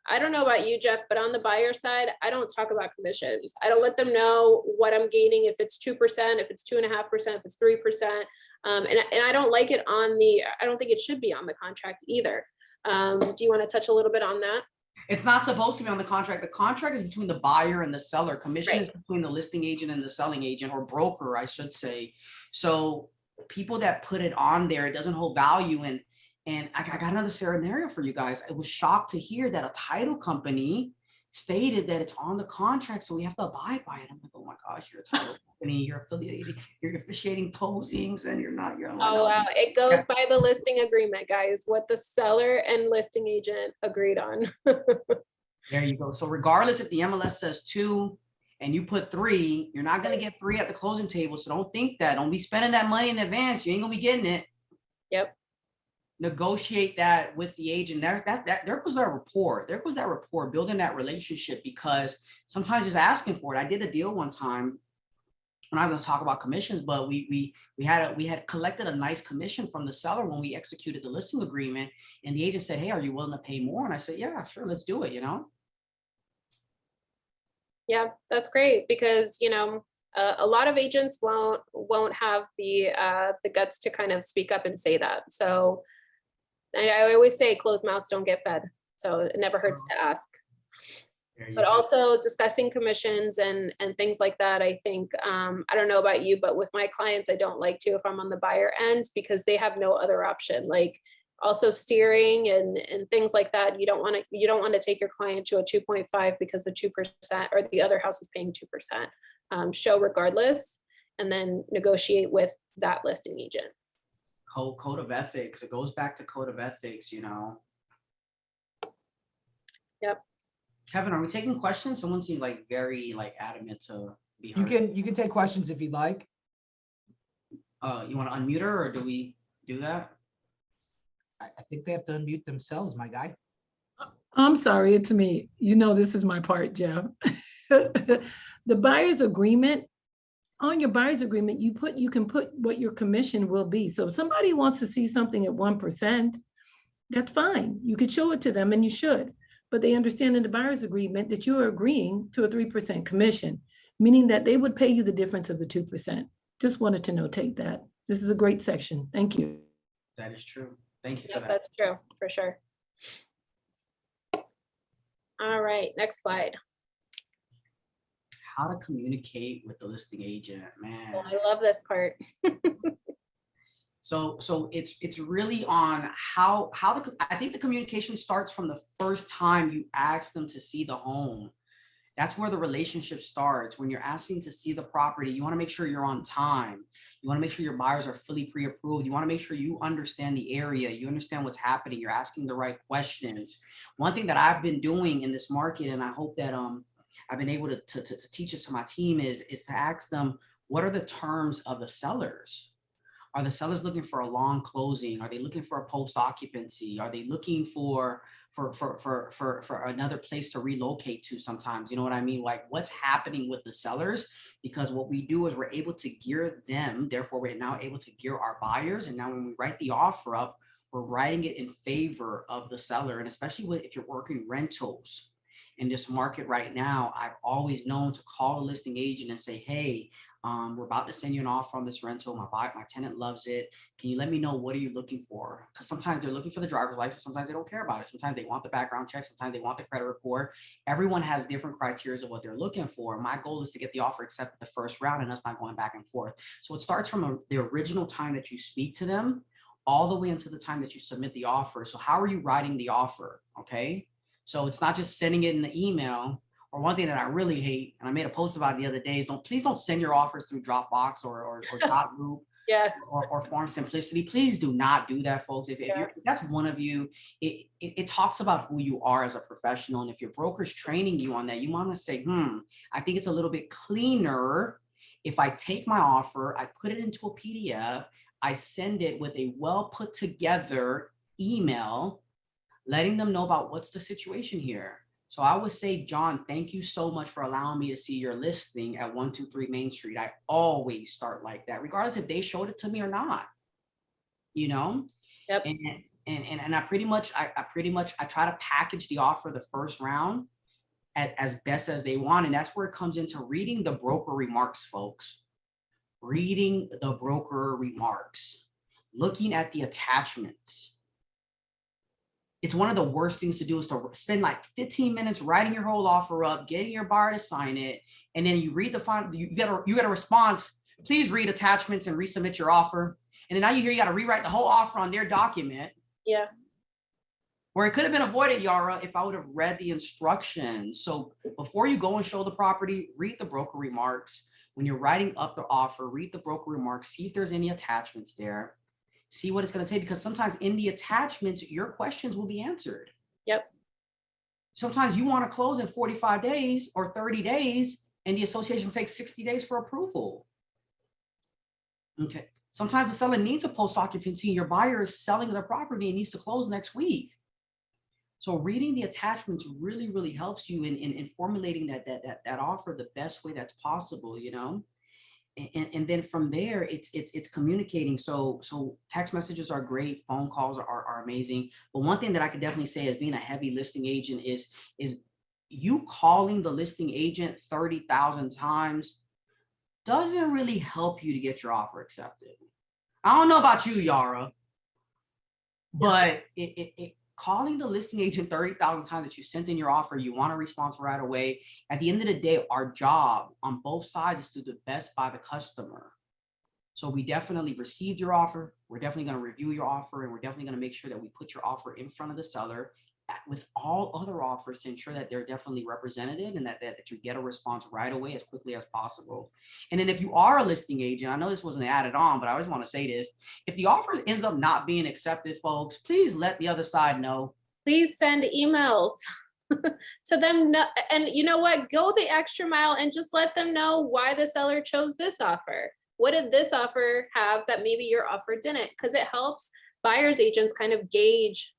I don't know about you, Jeff, but on the buyer side, I don't talk about commissions. I don't let them know what I'm gaining, if it's 2%, if it's 2.5%, if it's 3%. And I don't like it I don't think it should be on the contract either. Do you want to touch a little bit on that? It's not supposed to be on the contract. The contract is between the buyer and the seller. Commission is between the listing agent and the selling agent, or broker, I should say. So people that put it on there, it doesn't hold value. And I got another scenario for you guys. I was shocked to hear that a title company stated that it's on the contract, so we have to abide by it. I'm like, oh my gosh, you're a title company, you're affiliated, you're officiating closings, and you're not. Oh wow, it goes by the listing agreement, guys. What the seller and listing agent agreed on. There you go. So regardless if the MLS says 2 and you put 3, you're not gonna get 3 at the closing table. So don't think that. Don't be spending that money in advance. You ain't gonna be getting it. Yep. negotiate that with the agent. There goes that rapport. There goes that rapport, building that relationship, because sometimes just asking for it. I did a deal one time. I'm not going to talk about commissions, but we had collected a nice commission from the seller when we executed the listing agreement, and the agent said, "Hey, are you willing to pay more?" And I said, "Yeah, sure, let's do it." You know. Yeah, that's great, because a lot of agents won't have the guts to kind of speak up and say that. So I always say closed mouths don't get fed. So it never hurts to ask. But also discussing commissions and things like that. I think, I don't know about you, but with my clients, I don't like to if I'm on the buyer end, because they have no other option. Like also steering and things like that. You don't want to take your client to a 2.5 because the 2% or the other house is paying 2%. Show regardless, and then negotiate with that listing agent. Code of ethics. It goes back to code of ethics, you know. Yep. Kevin, are we taking questions? Someone seems like very adamant to be You heard. can take questions if you'd like. You want to unmute her, or do we do that? I think they have to unmute themselves, my guy. I'm sorry, it's me. You know, this is my part, Jeff. The buyer's agreement, on your buyer's agreement, you can put what your commission will be. So if somebody wants to see something at 1%, that's fine. You could show it to them, and you should. But they understand in the buyer's agreement that you are agreeing to a 3% commission, meaning that they would pay you the difference of the 2%. Just wanted to notate that. This is a great section. Thank you. That is true. Thank you Yeah, for that. that's true, for sure. All right, next slide. How to communicate with the listing agent, man. Oh, I love this part. So it's really on how I think the communication starts from the first time you ask them to see the home. That's where the relationship starts. When you're asking to see the property, you want to make sure you're on time. You want to make sure your buyers are fully pre-approved. You want to make sure you understand the area. You understand what's happening. You're asking the right questions. One thing that I've been doing in this market, and I hope that I've been able to teach it to my team, is to ask them, what are the terms of the sellers? Are the sellers looking for a long closing? Are they looking for a post occupancy? Are they looking for another place to relocate to sometimes? You know what I mean? Like, what's happening with the sellers? Because what we do is we're able to gear them. Therefore, we're now able to gear our buyers. And now when we write the offer up, we're writing it in favor of the seller. And especially if you're working rentals in this market right now, I've always known to call a listing agent and say, hey, we're about to send you an offer on this rental. My tenant loves it. Can you let me know, what are you looking for? Because sometimes they're looking for the driver's license. Sometimes they don't care about it. Sometimes they want the background check. Sometimes they want the credit report. Everyone has different criteria of what they're looking for. My goal is to get the offer accepted the first round and us not going back and forth. So it starts from the original time that you speak to them all the way until the time that you submit the offer. So how are you writing the offer? Okay. So it's not just sending it in the email. Or one thing that I really hate, and I made a post about it the other day, is please don't send your offers through Dropbox or Dotloop. Yes. Or Form Simplicity. Please do not do that, folks. If that's one of you, it talks about who you are as a professional. And if your broker's training you on that, you want to say, I think it's a little bit cleaner if I take my offer, I put it into a PDF, I send it with a well put together email, letting them know about what's the situation here. So I would say, John, thank you so much for allowing me to see your listing at 123 Main Street. I always start like that, regardless if they showed it to me or not, you know? Yep. And I pretty much try to package the offer the first round as best as they want. And that's where it comes into reading the broker remarks, folks. Reading the broker remarks, looking at the attachments. It's one of the worst things to do is to spend like 15 minutes writing your whole offer up, getting your buyer to sign it, and then you read the final, you get a response. Please read attachments and resubmit your offer. And then now you got to rewrite the whole offer on their document. Yeah. Where it could have been avoided, Yara, if I would have read the instructions. So before you go and show the property, read the broker remarks. When you're writing up the offer, read the broker remarks, see if there's any attachments there. See what it's going to say, because sometimes in the attachments, your questions will be answered. Yep. Sometimes you want to close in 45 days or 30 days, and the association takes 60 days for approval. Okay. Sometimes the seller needs a post occupancy. Your buyer is selling their property and needs to close next week. So reading the attachments really, really helps you in formulating that offer the best way that's possible, you know? And then from there, it's communicating. So text messages are great, phone calls are amazing. But one thing that I could definitely say as being a heavy listing agent is you calling the listing agent 30,000 times doesn't really help you to get your offer accepted. I don't know about you, Yara, but calling the listing agent 30,000 times that you sent in your offer, you want a response right away. At the end of the day, our job on both sides is to do the best by the customer. So we definitely received your offer. We're definitely going to review your offer, and we're definitely going to make sure that we put your offer in front of the seller with all other offers to ensure that they're definitely represented and that you get a response right away as quickly as possible. And then if you are a listing agent, I know this wasn't added on, but I always want to say this. If the offer ends up not being accepted, folks, please let the other side know. Please send emails to them. And you know what? Go the extra mile and just let them know why the seller chose this offer. What did this offer have that maybe your offer didn't? Because it helps buyers agents kind of gauge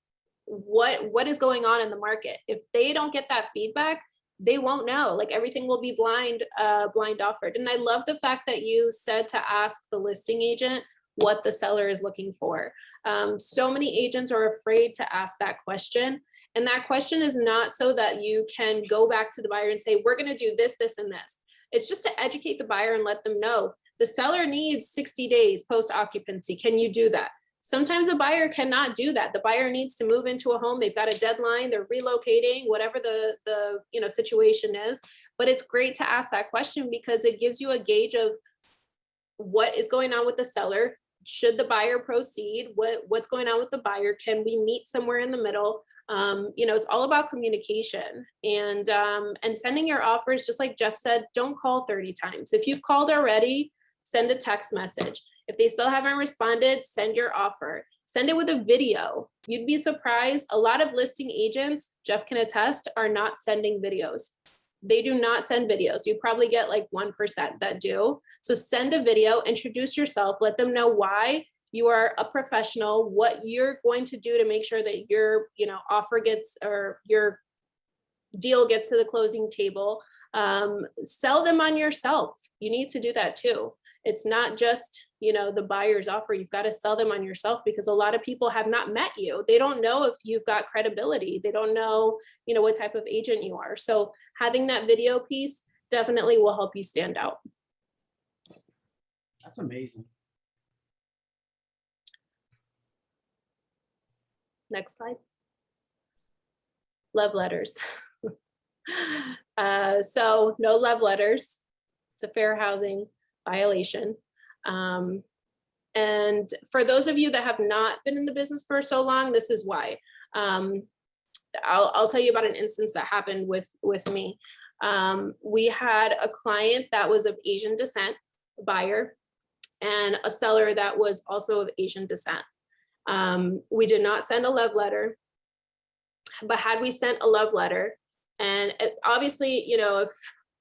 what is going on in the market. If they don't get that feedback, they won't know. Like everything will be blind offered. And I love the fact that you said to ask the listing agent what the seller is looking for. So many agents are afraid to ask that question. And that question is not so that you can go back to the buyer and say, we're going to do this, this, and this. It's just to educate the buyer and let them know the seller needs 60 days post occupancy. Can you do that? Sometimes a buyer cannot do that. The buyer needs to move into a home. They've got a deadline. They're relocating, whatever the situation is. But it's great to ask that question because it gives you a gauge of what is going on with the seller. Should the buyer proceed? What's going on with the buyer? Can we meet somewhere in the middle? It's all about communication and sending your offers. Just like Jeff said, don't call 30 times. If you've called already, send a text message. If they still haven't responded, send your offer. Send it with a video. You'd be surprised. A lot of listing agents, Jeff can attest, are not sending videos. They do not send videos. You probably get like 1% that do. So send a video, introduce yourself, let them know why you are a professional, what you're going to do to make sure that your offer gets or your deal gets to the closing table. Sell them on yourself. You need to do that too. It's not just, the buyer's offer. You've got to sell them on yourself because a lot of people have not met you. They don't know if you've got credibility. They don't know, what type of agent you are. So having that video piece definitely will help you stand out. That's amazing. Next slide. Love letters. So no love letters. It's a fair housing violation. And for those of you that have not been in the business for so long, this is why. I'll tell you about an instance that happened with me. We had a client that was of Asian descent, a buyer, and a seller that was also of Asian descent. We did not send a love letter, but had we sent a love letter, and obviously, if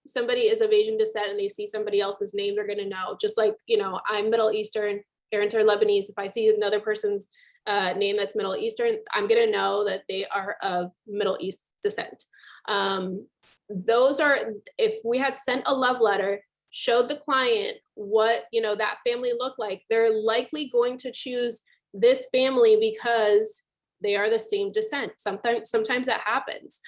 somebody is of Asian descent and they see somebody else's name, they're going to know. Just like, I'm Middle Eastern, parents are Lebanese. If I see another person's name that's Middle Eastern, I'm going to know that they are of Middle East descent. If we had sent a love letter, showed the client what, that family looked like, they're likely going to choose this family because they are the same descent. Sometimes that happens.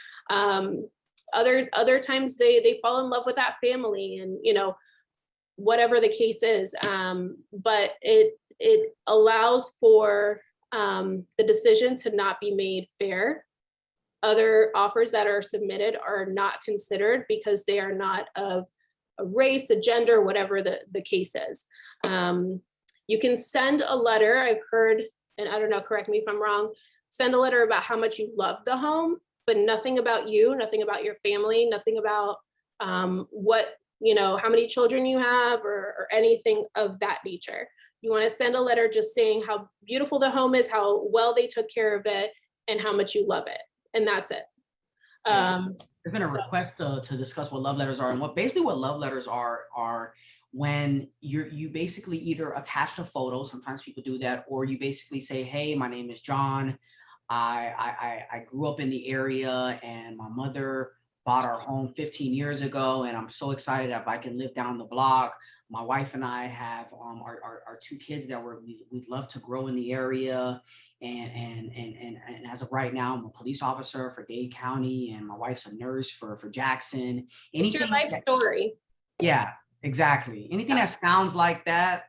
Other times they fall in love with that family and, whatever the case is. But it allows for the decision to not be made fair. Other offers that are submitted are not considered because they are not of a race, a gender, whatever the case is. You can send a letter, I've heard, and I don't know, correct me if I'm wrong, send a letter about how much you love the home, but nothing about you, nothing about your family, nothing about what, how many children you have or anything of that nature. You want to send a letter just saying how beautiful the home is, how well they took care of it, and how much you love it. And that's it. There's been a request to discuss what love letters are, and what love letters are when you basically either attach a photo. Sometimes people do that, or you basically say, hey, my name is John. I grew up in the area, and my mother bought our home 15 years ago, and I'm so excited if I can live down the block. My wife and I have our 2 kids that we'd love to grow in the area. And as of right now, I'm a police officer for Dade County, and my wife's a nurse for Jackson. It's your life story. Yeah, exactly. Anything that sounds like that,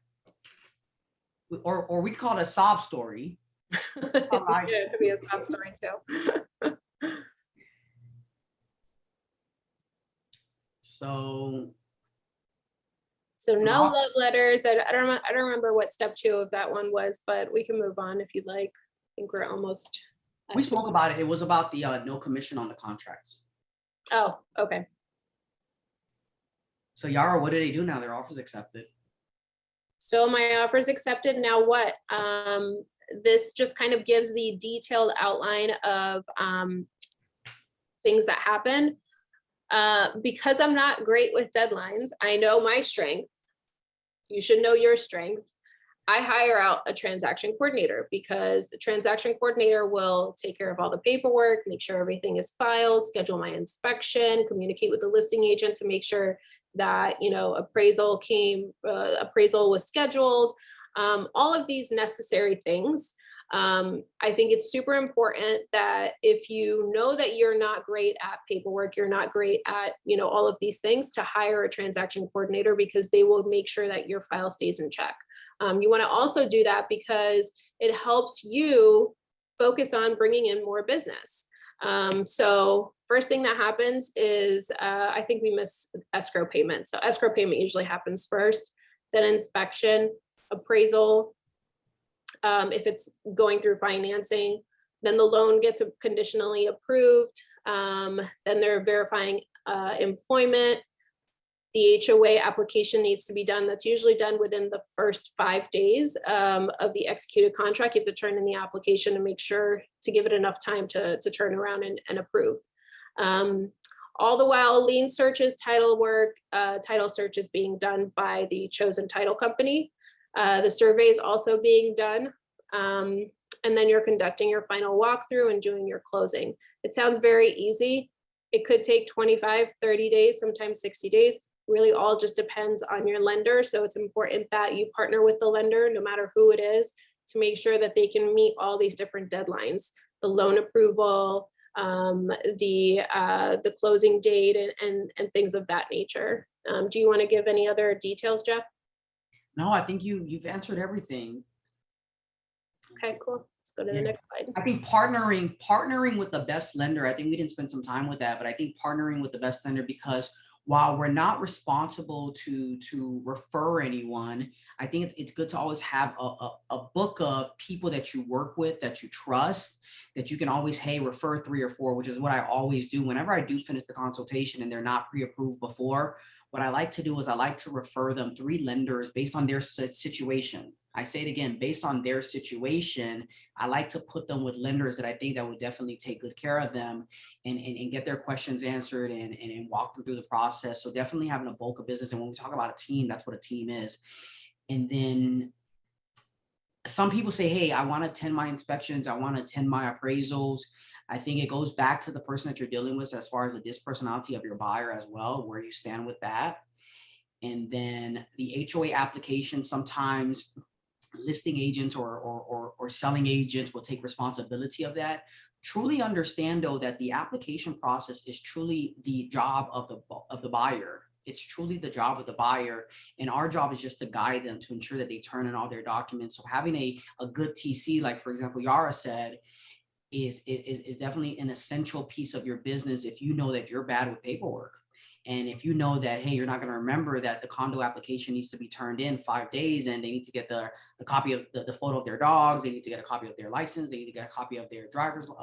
or we call it a sob story. Yeah, it could be a sob story too. So no love letters. I don't remember what step 2 of that one was, but we can move on if you'd like. I think we're almost. We spoke about it. It was about the no commission on the contracts. Oh, okay. So Yara, what do they do now? Their offer's accepted. So my offer's accepted. Now what? This just kind of gives the detailed outline of things that happen. Because I'm not great with deadlines, I know my strength. You should know your strength. I hire out a transaction coordinator because the transaction coordinator will take care of all the paperwork, make sure everything is filed, schedule my inspection, communicate with the listing agent to make sure that, appraisal was scheduled, all of these necessary things. I think it's super important that if you know that you're not great at paperwork, you're not great at, all of these things, to hire a transaction coordinator because they will make sure that your file stays in check. You want to also do that because it helps you focus on bringing in more business. So first thing that happens is I think we miss escrow payment. So escrow payment usually happens first, then inspection, appraisal. If it's going through financing, then the loan gets conditionally approved. Then they're verifying employment. The HOA application needs to be done. That's usually done within the first 5 days of the executed contract. You have to turn in the application and make sure to give it enough time to turn around and approve. All the while, lien searches, title work, title search is being done by the chosen title company. The survey is also being done. And then you're conducting your final walkthrough and doing your closing. It sounds very easy. It could take 25, 30 days, sometimes 60 days. Really all just depends on your lender. So it's important that you partner with the lender, no matter who it is, to make sure that they can meet all these different deadlines, the loan approval, the closing date, and things of that nature. Do you want to give any other details, Jeff? No, I think you've answered everything. Okay, cool. Let's go to the next slide. I think partnering with the best lender, I think we didn't spend some time with that, but I think partnering with the best lender, because while we're not responsible to refer anyone, I think it's good to always have a book of people that you work with, that you trust, that you can always, hey, refer 3 or 4, which is what I always do. Whenever I do finish the consultation and they're not pre-approved before, what I like to do is I like to refer them 3 lenders based on their situation. I say it again, based on their situation, I like to put them with lenders that I think that would definitely take good care of them and get their questions answered and walk them through the process. So definitely having a bulk of business. And when we talk about a team, that's what a team is. And then some people say, hey, I want to attend my inspections. I want to attend my appraisals. I think it goes back to the person that you're dealing with as far as the dispersonality of your buyer as well, where you stand with that. And then the HOA application, sometimes listing agents or selling agents will take responsibility of that. Truly understand, though, that the application process is truly the job of the buyer. It's truly the job of the buyer. And our job is just to guide them to ensure that they turn in all their documents. So having a good TC, like, for example, Yara said, is definitely an essential piece of your business if you know that you're bad with paperwork. And if you know that, hey, you're not going to remember that the condo application needs to be turned in 5 days and they need to get the copy of the photo of their dogs, they need to get a copy of their license, they need to get a copy of their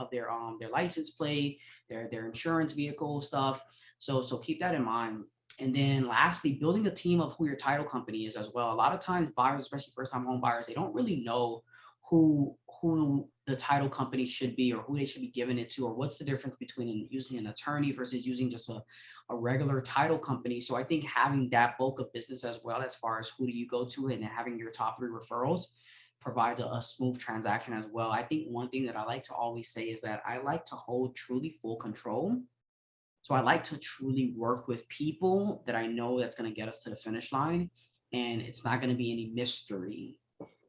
their license plate, their insurance vehicle stuff. So keep that in mind. And then lastly, building a team of who your title company is as well. A lot of times buyers, especially first time home buyers, they don't really know who the title company should be, or who they should be giving it to, or what's the difference between using an attorney versus using just a regular title company. So I think having that bulk of business as well, as far as who do you go to and having your top 3 referrals provides a smooth transaction as well. I think one thing that I like to always say is that I like to hold truly full control. So I like to truly work with people that I know that's going to get us to the finish line, and it's not going to be any mystery.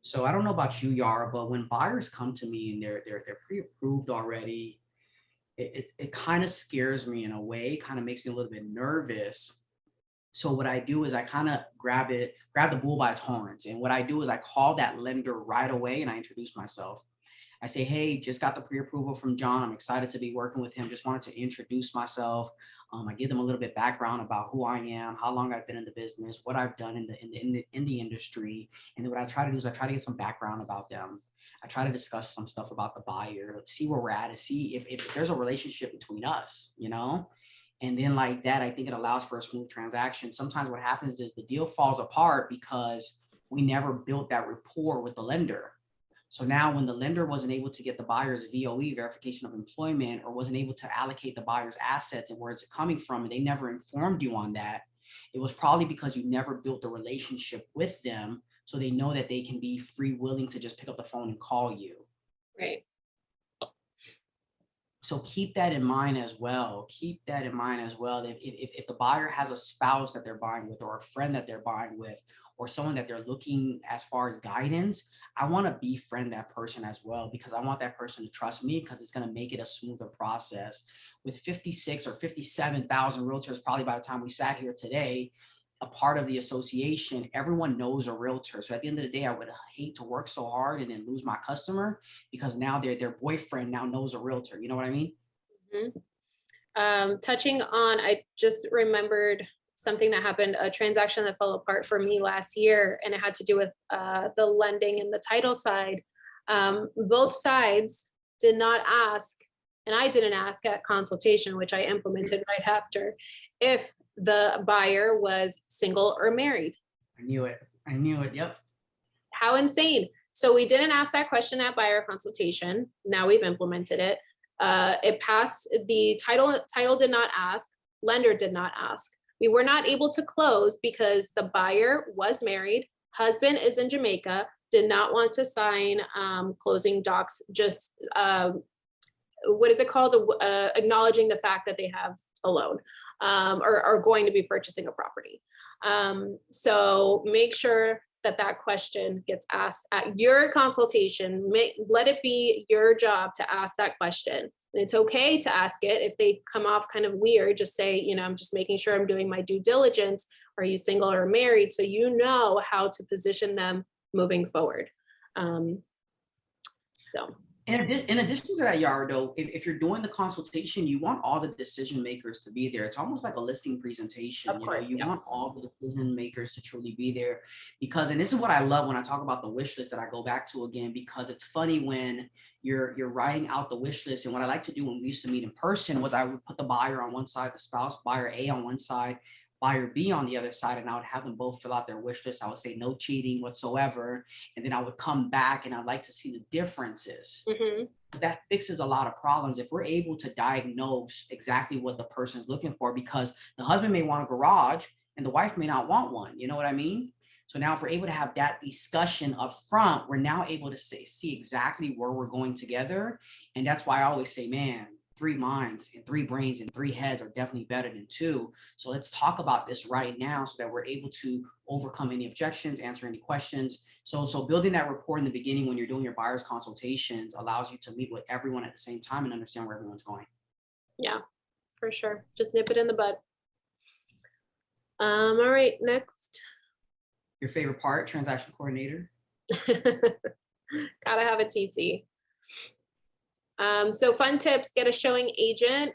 So I don't know about you, Yara, but when buyers come to me and they're pre-approved already, it kind of scares me in a way, kind of makes me a little bit nervous. So what I do is I kind of grab the bull by its horns. And what I do is I call that lender right away and I introduce myself. I say, hey, just got the pre-approval from John. I'm excited to be working with him. Just wanted to introduce myself. I give them a little bit background about who I am, how long I've been in the business, what I've done in the industry. And then what I try to do is I try to get some background about them. I try to discuss some stuff about the buyer, see where we're at, and see if there's a relationship between us, you know? And then like that, I think it allows for a smooth transaction. Sometimes what happens is the deal falls apart because we never built that rapport with the lender. So now when the lender wasn't able to get the buyer's VOE, verification of employment, or wasn't able to allocate the buyer's assets and where it's coming from, and they never informed you on that, it was probably because you never built a relationship with them so they know that they can be free willing to just pick up the phone and call you. Right. So keep that in mind as well. Keep that in mind as well. If the buyer has a spouse that they're buying with, or a friend that they're buying with, or someone that they're looking as far as guidance, I want to befriend that person as well, because I want that person to trust me, because it's going to make it a smoother process. With 56 or 57,000 realtors, probably by the time we sat here today, a part of the association, everyone knows a realtor. So at the end of the day, I would hate to work so hard and then lose my customer because now their boyfriend now knows a realtor. You know what I mean? Mm-hmm. Touching on, I just remembered something that happened, a transaction that fell apart for me last year, and it had to do with the lending and the title side. Both sides did not ask, and I didn't ask at consultation, which I implemented right after, if the buyer was single or married. I knew it. I knew it. Yep. How insane. So we didn't ask that question at buyer consultation. Now we've implemented it. It passed. The title did not ask. Lender did not ask. We were not able to close because the buyer was married. Husband is in Jamaica, did not want to sign closing docs, just what is it called? Acknowledging the fact that they have a loan or are going to be purchasing a property. So make sure that that question gets asked at your consultation. Let it be your job to ask that question. And it's okay to ask it. If they come off kind of weird, just say, you know, I'm just making sure I'm doing my due diligence. Are you single or married? So you know how to position them moving forward. In addition to that, Yara, though, if you're doing the consultation, you want all the decision makers to be there. It's almost like a listing presentation. Of course, you want all the decision makers to truly be there, because, and this is what I love when I talk about the wish list that I go back to again, because it's funny when you're writing out the wish list. And what I like to do when we used to meet in person was I would put the buyer on one side, the spouse, buyer A on one side, buyer B on the other side, and I would have them both fill out their wish list. I would say no cheating whatsoever. And then I would come back and I'd like to see the differences. Mm-hmm. That fixes a lot of problems. If we're able to diagnose exactly what the person is looking for, because the husband may want a garage and the wife may not want one. You know what I mean? So now if we're able to have that discussion up front, we're now able to see exactly where we're going together. And that's why I always say, man, 3 minds and 3 brains and 3 heads are definitely better than 2. So let's talk about this right now so that we're able to overcome any objections, answer any questions. So building that rapport in the beginning when you're doing your buyer's consultations allows you to meet with everyone at the same time and understand where everyone's going. Yeah, for sure. Just nip it in the bud. All right, next. Your favorite part, transaction coordinator? Gotta have a TC. So fun tips, get a showing agent.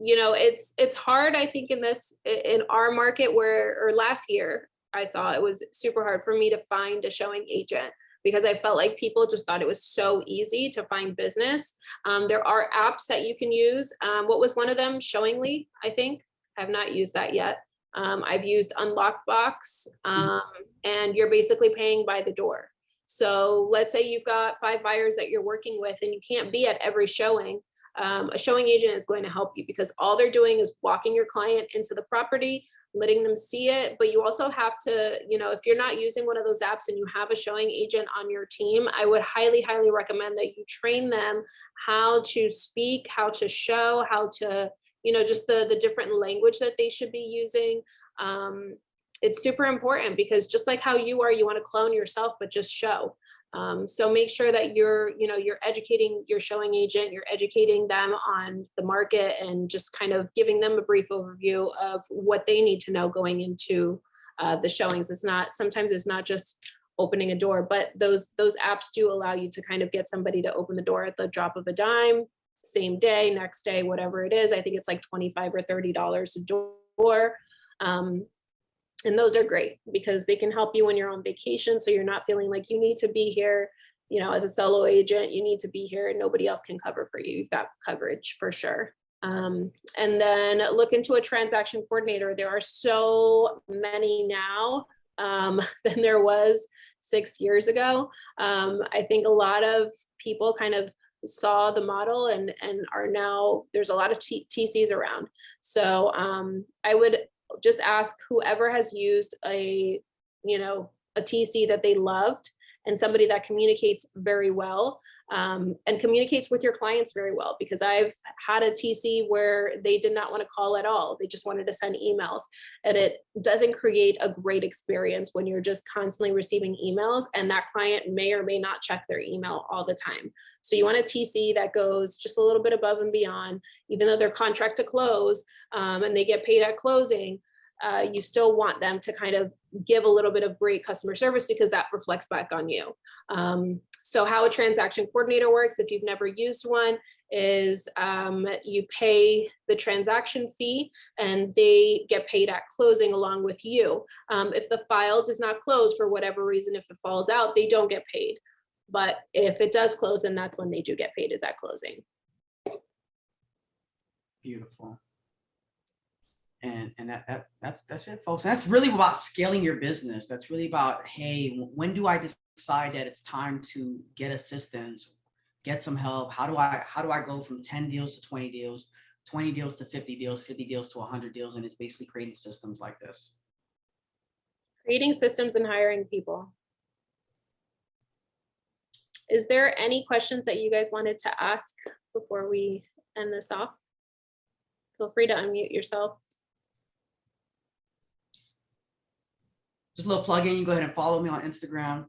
You know, it's hard, I think, in our market or last year I saw it was super hard for me to find a showing agent because I felt like people just thought it was so easy to find business. There are apps that you can use. What was one of them? Showingly, I think. I have not used that yet. I've used Unlockbox, and you're basically paying by the door. So let's say you've got 5 buyers that you're working with and you can't be at every showing. A showing agent is going to help you because all they're doing is walking your client into the property, letting them see it. But you also have to, you know, if you're not using one of those apps and you have a showing agent on your team, I would highly, highly recommend that you train them how to speak, how to show, how to, you know, just the different language that they should be using. It's super important because just like how you are, you want to clone yourself, but just show. So make sure that you're educating your showing agent, you're educating them on the market and just kind of giving them a brief overview of what they need to know going into the showings. Sometimes it's not just opening a door, but those apps do allow you to kind of get somebody to open the door at the drop of a dime, same day, next day, whatever it is. I think it's like $25 or $30 a door. And those are great because they can help you when you're on vacation. So you're not feeling like you need to be here, you know, as a solo agent, you need to be here and nobody else can cover for you. You've got coverage for sure. And then look into a transaction coordinator. There are so many now than there was 6 years ago. I think a lot of people kind of saw the model and are now, there's a lot of TCs around. So I would just ask whoever has used a TC that they loved and somebody that communicates very well and communicates with your clients very well, because I've had a TC where they did not want to call at all. They just wanted to send emails, and it doesn't create a great experience when you're just constantly receiving emails and that client may or may not check their email all the time. So you want a TC that goes just a little bit above and beyond, even though they're contract to close and they get paid at closing. You still want them to kind of give a little bit of great customer service because that reflects back on you. So how a transaction coordinator works, if you've never used one, is you pay the transaction fee and they get paid at closing along with you. If the file does not close for whatever reason, if it falls out, they don't get paid. But if it does close, then that's when they do get paid, is at closing. Beautiful. And that's it, folks. That's really about scaling your business. That's really about, hey, when do I decide that it's time to get assistance, get some help? How do I go from 10 deals to 20 deals, 20 deals to 50 deals, 50 deals to 100 deals? And it's basically creating systems like this. Creating systems and hiring people. Is there any questions that you guys wanted to ask before we end this off? Feel free to unmute yourself. Just a little plug in, you go ahead and follow me on Instagram.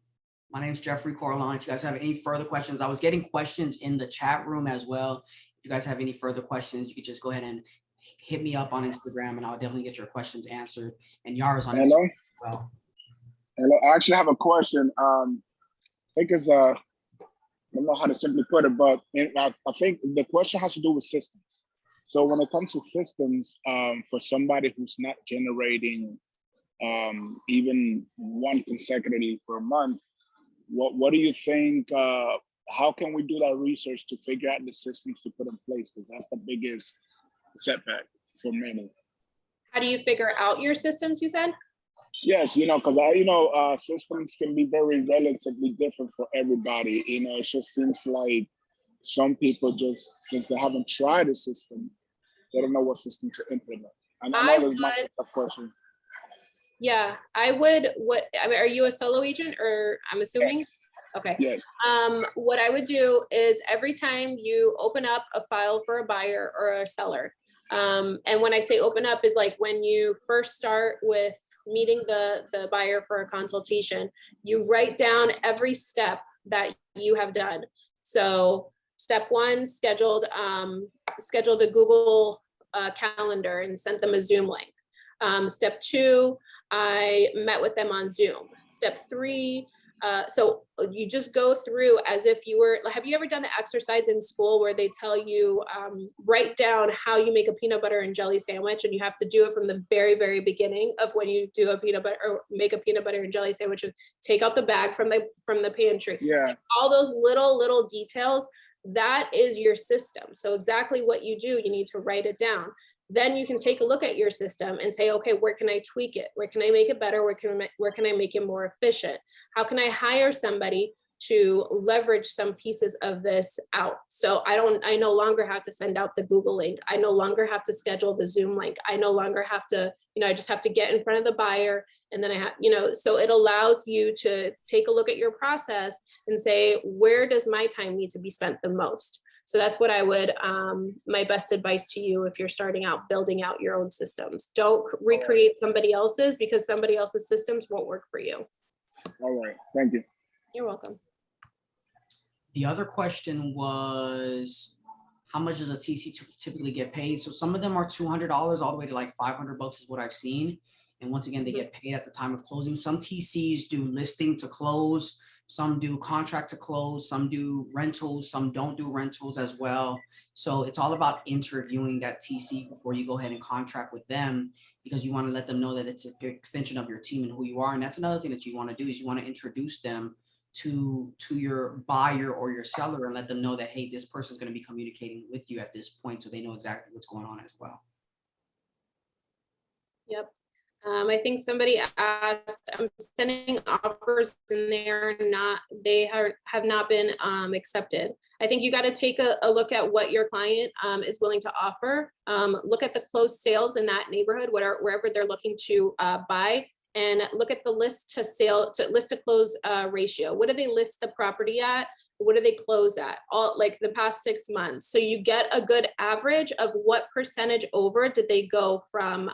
My name is Jeffrey Corriolan. If you guys have any further questions, I was getting questions in the chat room as well. If you guys have any further questions, you could just go ahead and hit me up on Instagram and I'll definitely get your questions answered. And Yara's on Instagram as well. Hello, I actually have a question. I think it's I don't know how to simply put it, but I think the question has to do with systems. So when it comes to systems, for somebody who's not generating even one consecutively per month, what do you think? How can we do that research to figure out the systems to put in place? Because that's the biggest setback for many. How do you figure out your systems, you said? Yes, because systems can be very relatively different for everybody. It just seems like some people just, since they haven't tried a system, they don't know what system to implement. And I know this might be a tough question. Yeah, I mean, are you a solo agent or I'm assuming? Yes. Okay. Yes. What I would do is every time you open up a file for a buyer or a seller, and when I say open up is like when you first start with meeting the buyer for a consultation, you write down every step that you have done. So step 1, scheduled a Google calendar and sent them a Zoom link. Step 2, I met with them on Zoom. Step 3, so you just go through as if you were, have you ever done the exercise in school where they tell you, write down how you make a peanut butter and jelly sandwich, and you have to do it from the very, very beginning of when you do a peanut butter or make a peanut butter and jelly sandwich, take out the bag from the pantry. Yeah. Like all those little details, that is your system. So exactly what you do, you need to write it down. then you can take a look at your system and say, okay, where can I tweak it? Where can I make it better? Where can I make it more efficient? How can I hire somebody to leverage some pieces of this out? So I no longer have to send out the Google link. I no longer have to schedule the Zoom link. I no longer have to, I just have to get in front of the buyer. And then I have, so it allows you to take a look at your process and say, where does my time need to be spent the most? So that's what I would, my best advice to you if you're starting out building out your own systems. Don't recreate somebody else's, because somebody else's systems won't work for you. All right, thank you. You're welcome. The other question was, how much does a TC typically get paid? So some of them are $200 all the way to like $500 is what I've seen. And once again, they get paid at the time of closing. Some TCs do listing to close, some do contract to close, some do rentals, some don't do rentals as well. So it's all about interviewing that TC before you go ahead and contract with them, because you want to let them know that it's an extension of your team and who you are. And that's another thing that you want to do, is you want to introduce them to your buyer or your seller and let them know that, hey, this person is going to be communicating with you at this point, so they know exactly what's going on as well. Yep. I think somebody asked, I'm sending offers and they have not been accepted. I think you got to take a look at what your client is willing to offer. Look at the closed sales in that neighborhood, wherever they're looking to buy, and look at the list to close ratio. What do they list the property at? What do they close at? All like the past 6 months. So you get a good average of what percentage over did they go from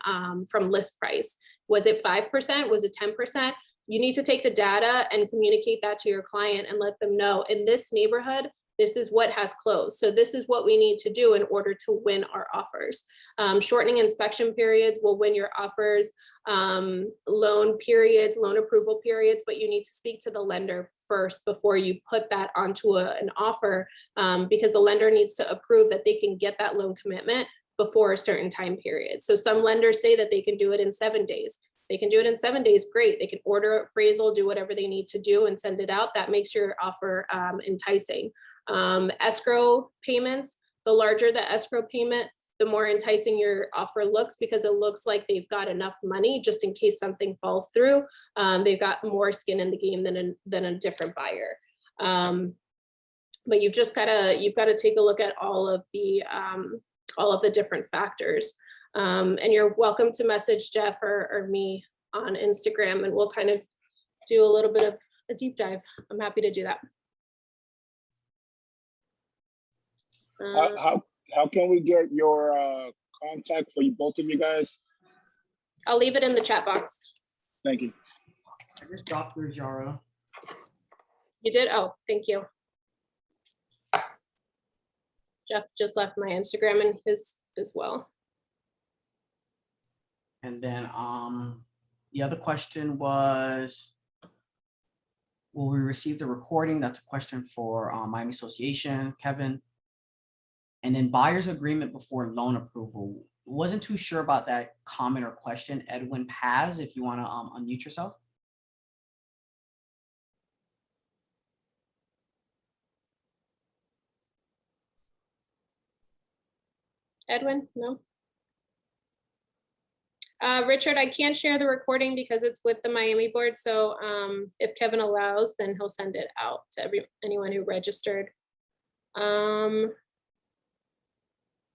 list price. Was it 5%? Was it 10%? You need to take the data and communicate that to your client and let them know, in this neighborhood, this is what has closed. So this is what we need to do in order to win our offers. Shortening inspection periods will win your offers, loan periods, loan approval periods, but you need to speak to the lender first before you put that onto an offer, because the lender needs to approve that they can get that loan commitment before a certain time period. So some lenders say that they can do it in 7 days. They can do it in 7 days, great. They can order appraisal, do whatever they need to do and send it out. That makes your offer enticing. Escrow payments, the larger the escrow payment, the more enticing your offer looks, because it looks like they've got enough money just in case something falls through. They've got more skin in the game than a different buyer. But you've got to take a look at all of the different factors. And you're welcome to message Jeff or me on Instagram, and we'll kind of do a little bit of a deep dive. I'm happy to do that. How can we get your contact for you, both of you guys? I'll leave it in the chat box. Thank you. I just dropped through Yara. You did? Oh, thank you. Jeff just left my Instagram and his as well. And then the other question was, will we receive the recording? That's a question for Miami Association, Kevin. And then buyer's agreement before loan approval. Wasn't too sure about that comment or question. Edwin Paz, if you want to unmute yourself. Edwin, no. Richard, I can't share the recording because it's with the Miami board. So if Kevin allows, then he'll send it out to anyone who registered.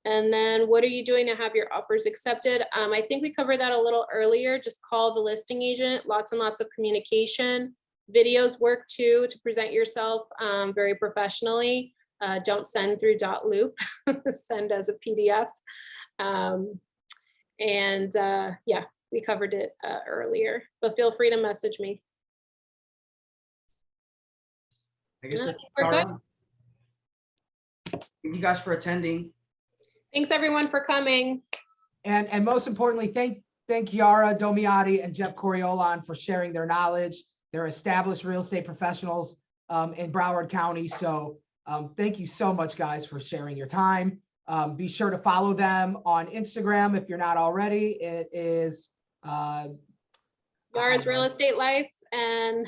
And then what are you doing to have your offers accepted? I think we covered that a little earlier. Just call the listing agent, lots and lots of communication. Videos work too, to present yourself very professionally. Don't send through .loop, send as a PDF. Yeah, we covered it earlier, but feel free to message me. I guess that's we're good. Thank you guys for attending. Thanks everyone for coming. And most importantly, thank Yara Domiati and Jeff Corriolan for sharing their knowledge. They're established real estate professionals in Broward County. So thank you so much, guys, for sharing your time. Be sure to follow them on Instagram if you're not already. It is Yara's Real Estate Life and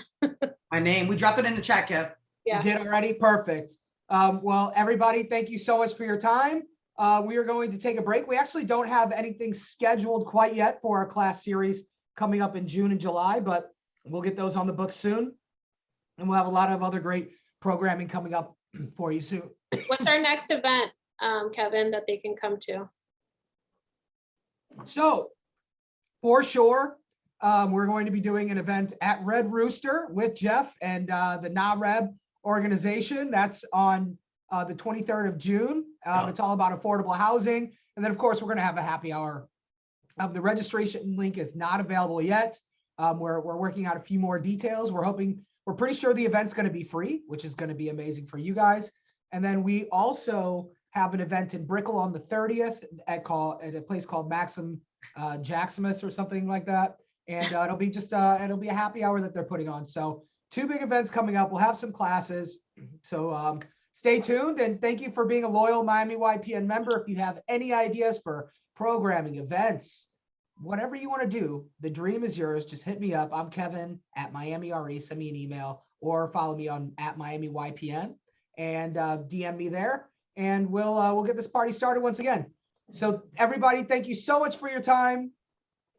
my name. We dropped it in the chat, Kev. Yeah. You did already? Perfect. Well, everybody, thank you so much for your time. we are going to take a break. We actually don't have anything scheduled quite yet for our class series coming up in June and July, but we'll get those on the books soon. And we'll have a lot of other great programming coming up for you soon. What's our next event, Kevin, that they can come to? So for sure, we're going to be doing an event at Red Rooster with Jeff and the NAREB organization. That's on the 23rd of June. It's all about affordable housing. And then, of course, we're going to have a happy hour. The registration link is not available yet. We're working out a few more details. We're pretty sure the event's going to be free, which is going to be amazing for you guys. And then we also have an event in Brickell on the 30th at a place called Maxim Jaximus or something like that. And it'll be a happy hour that they're putting on. So 2 big events coming up. We'll have some classes. So stay tuned, and thank you for being a loyal Miami YPN member. If you have any ideas for programming, events, whatever you want to do, the dream is yours. Just hit me up. I'm Kevin at Miami RE. Send me an email or follow me on at Miami YPN and DM me there, and we'll get this party started once again. So everybody, thank you so much for your time.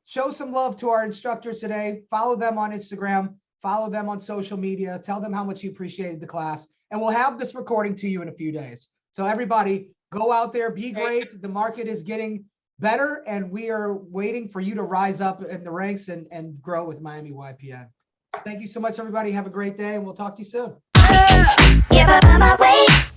Show some love to our instructors today. Follow them on Instagram. Follow them on social media. Tell them how much you appreciated the class. And we'll have this recording to you in a few days. So everybody, go out there, be great. The market is getting better, and we are waiting for you to rise up in the ranks and grow with Miami YPN. Thank you so much, everybody. Have a great day, and we'll talk to you soon. Give up on my way.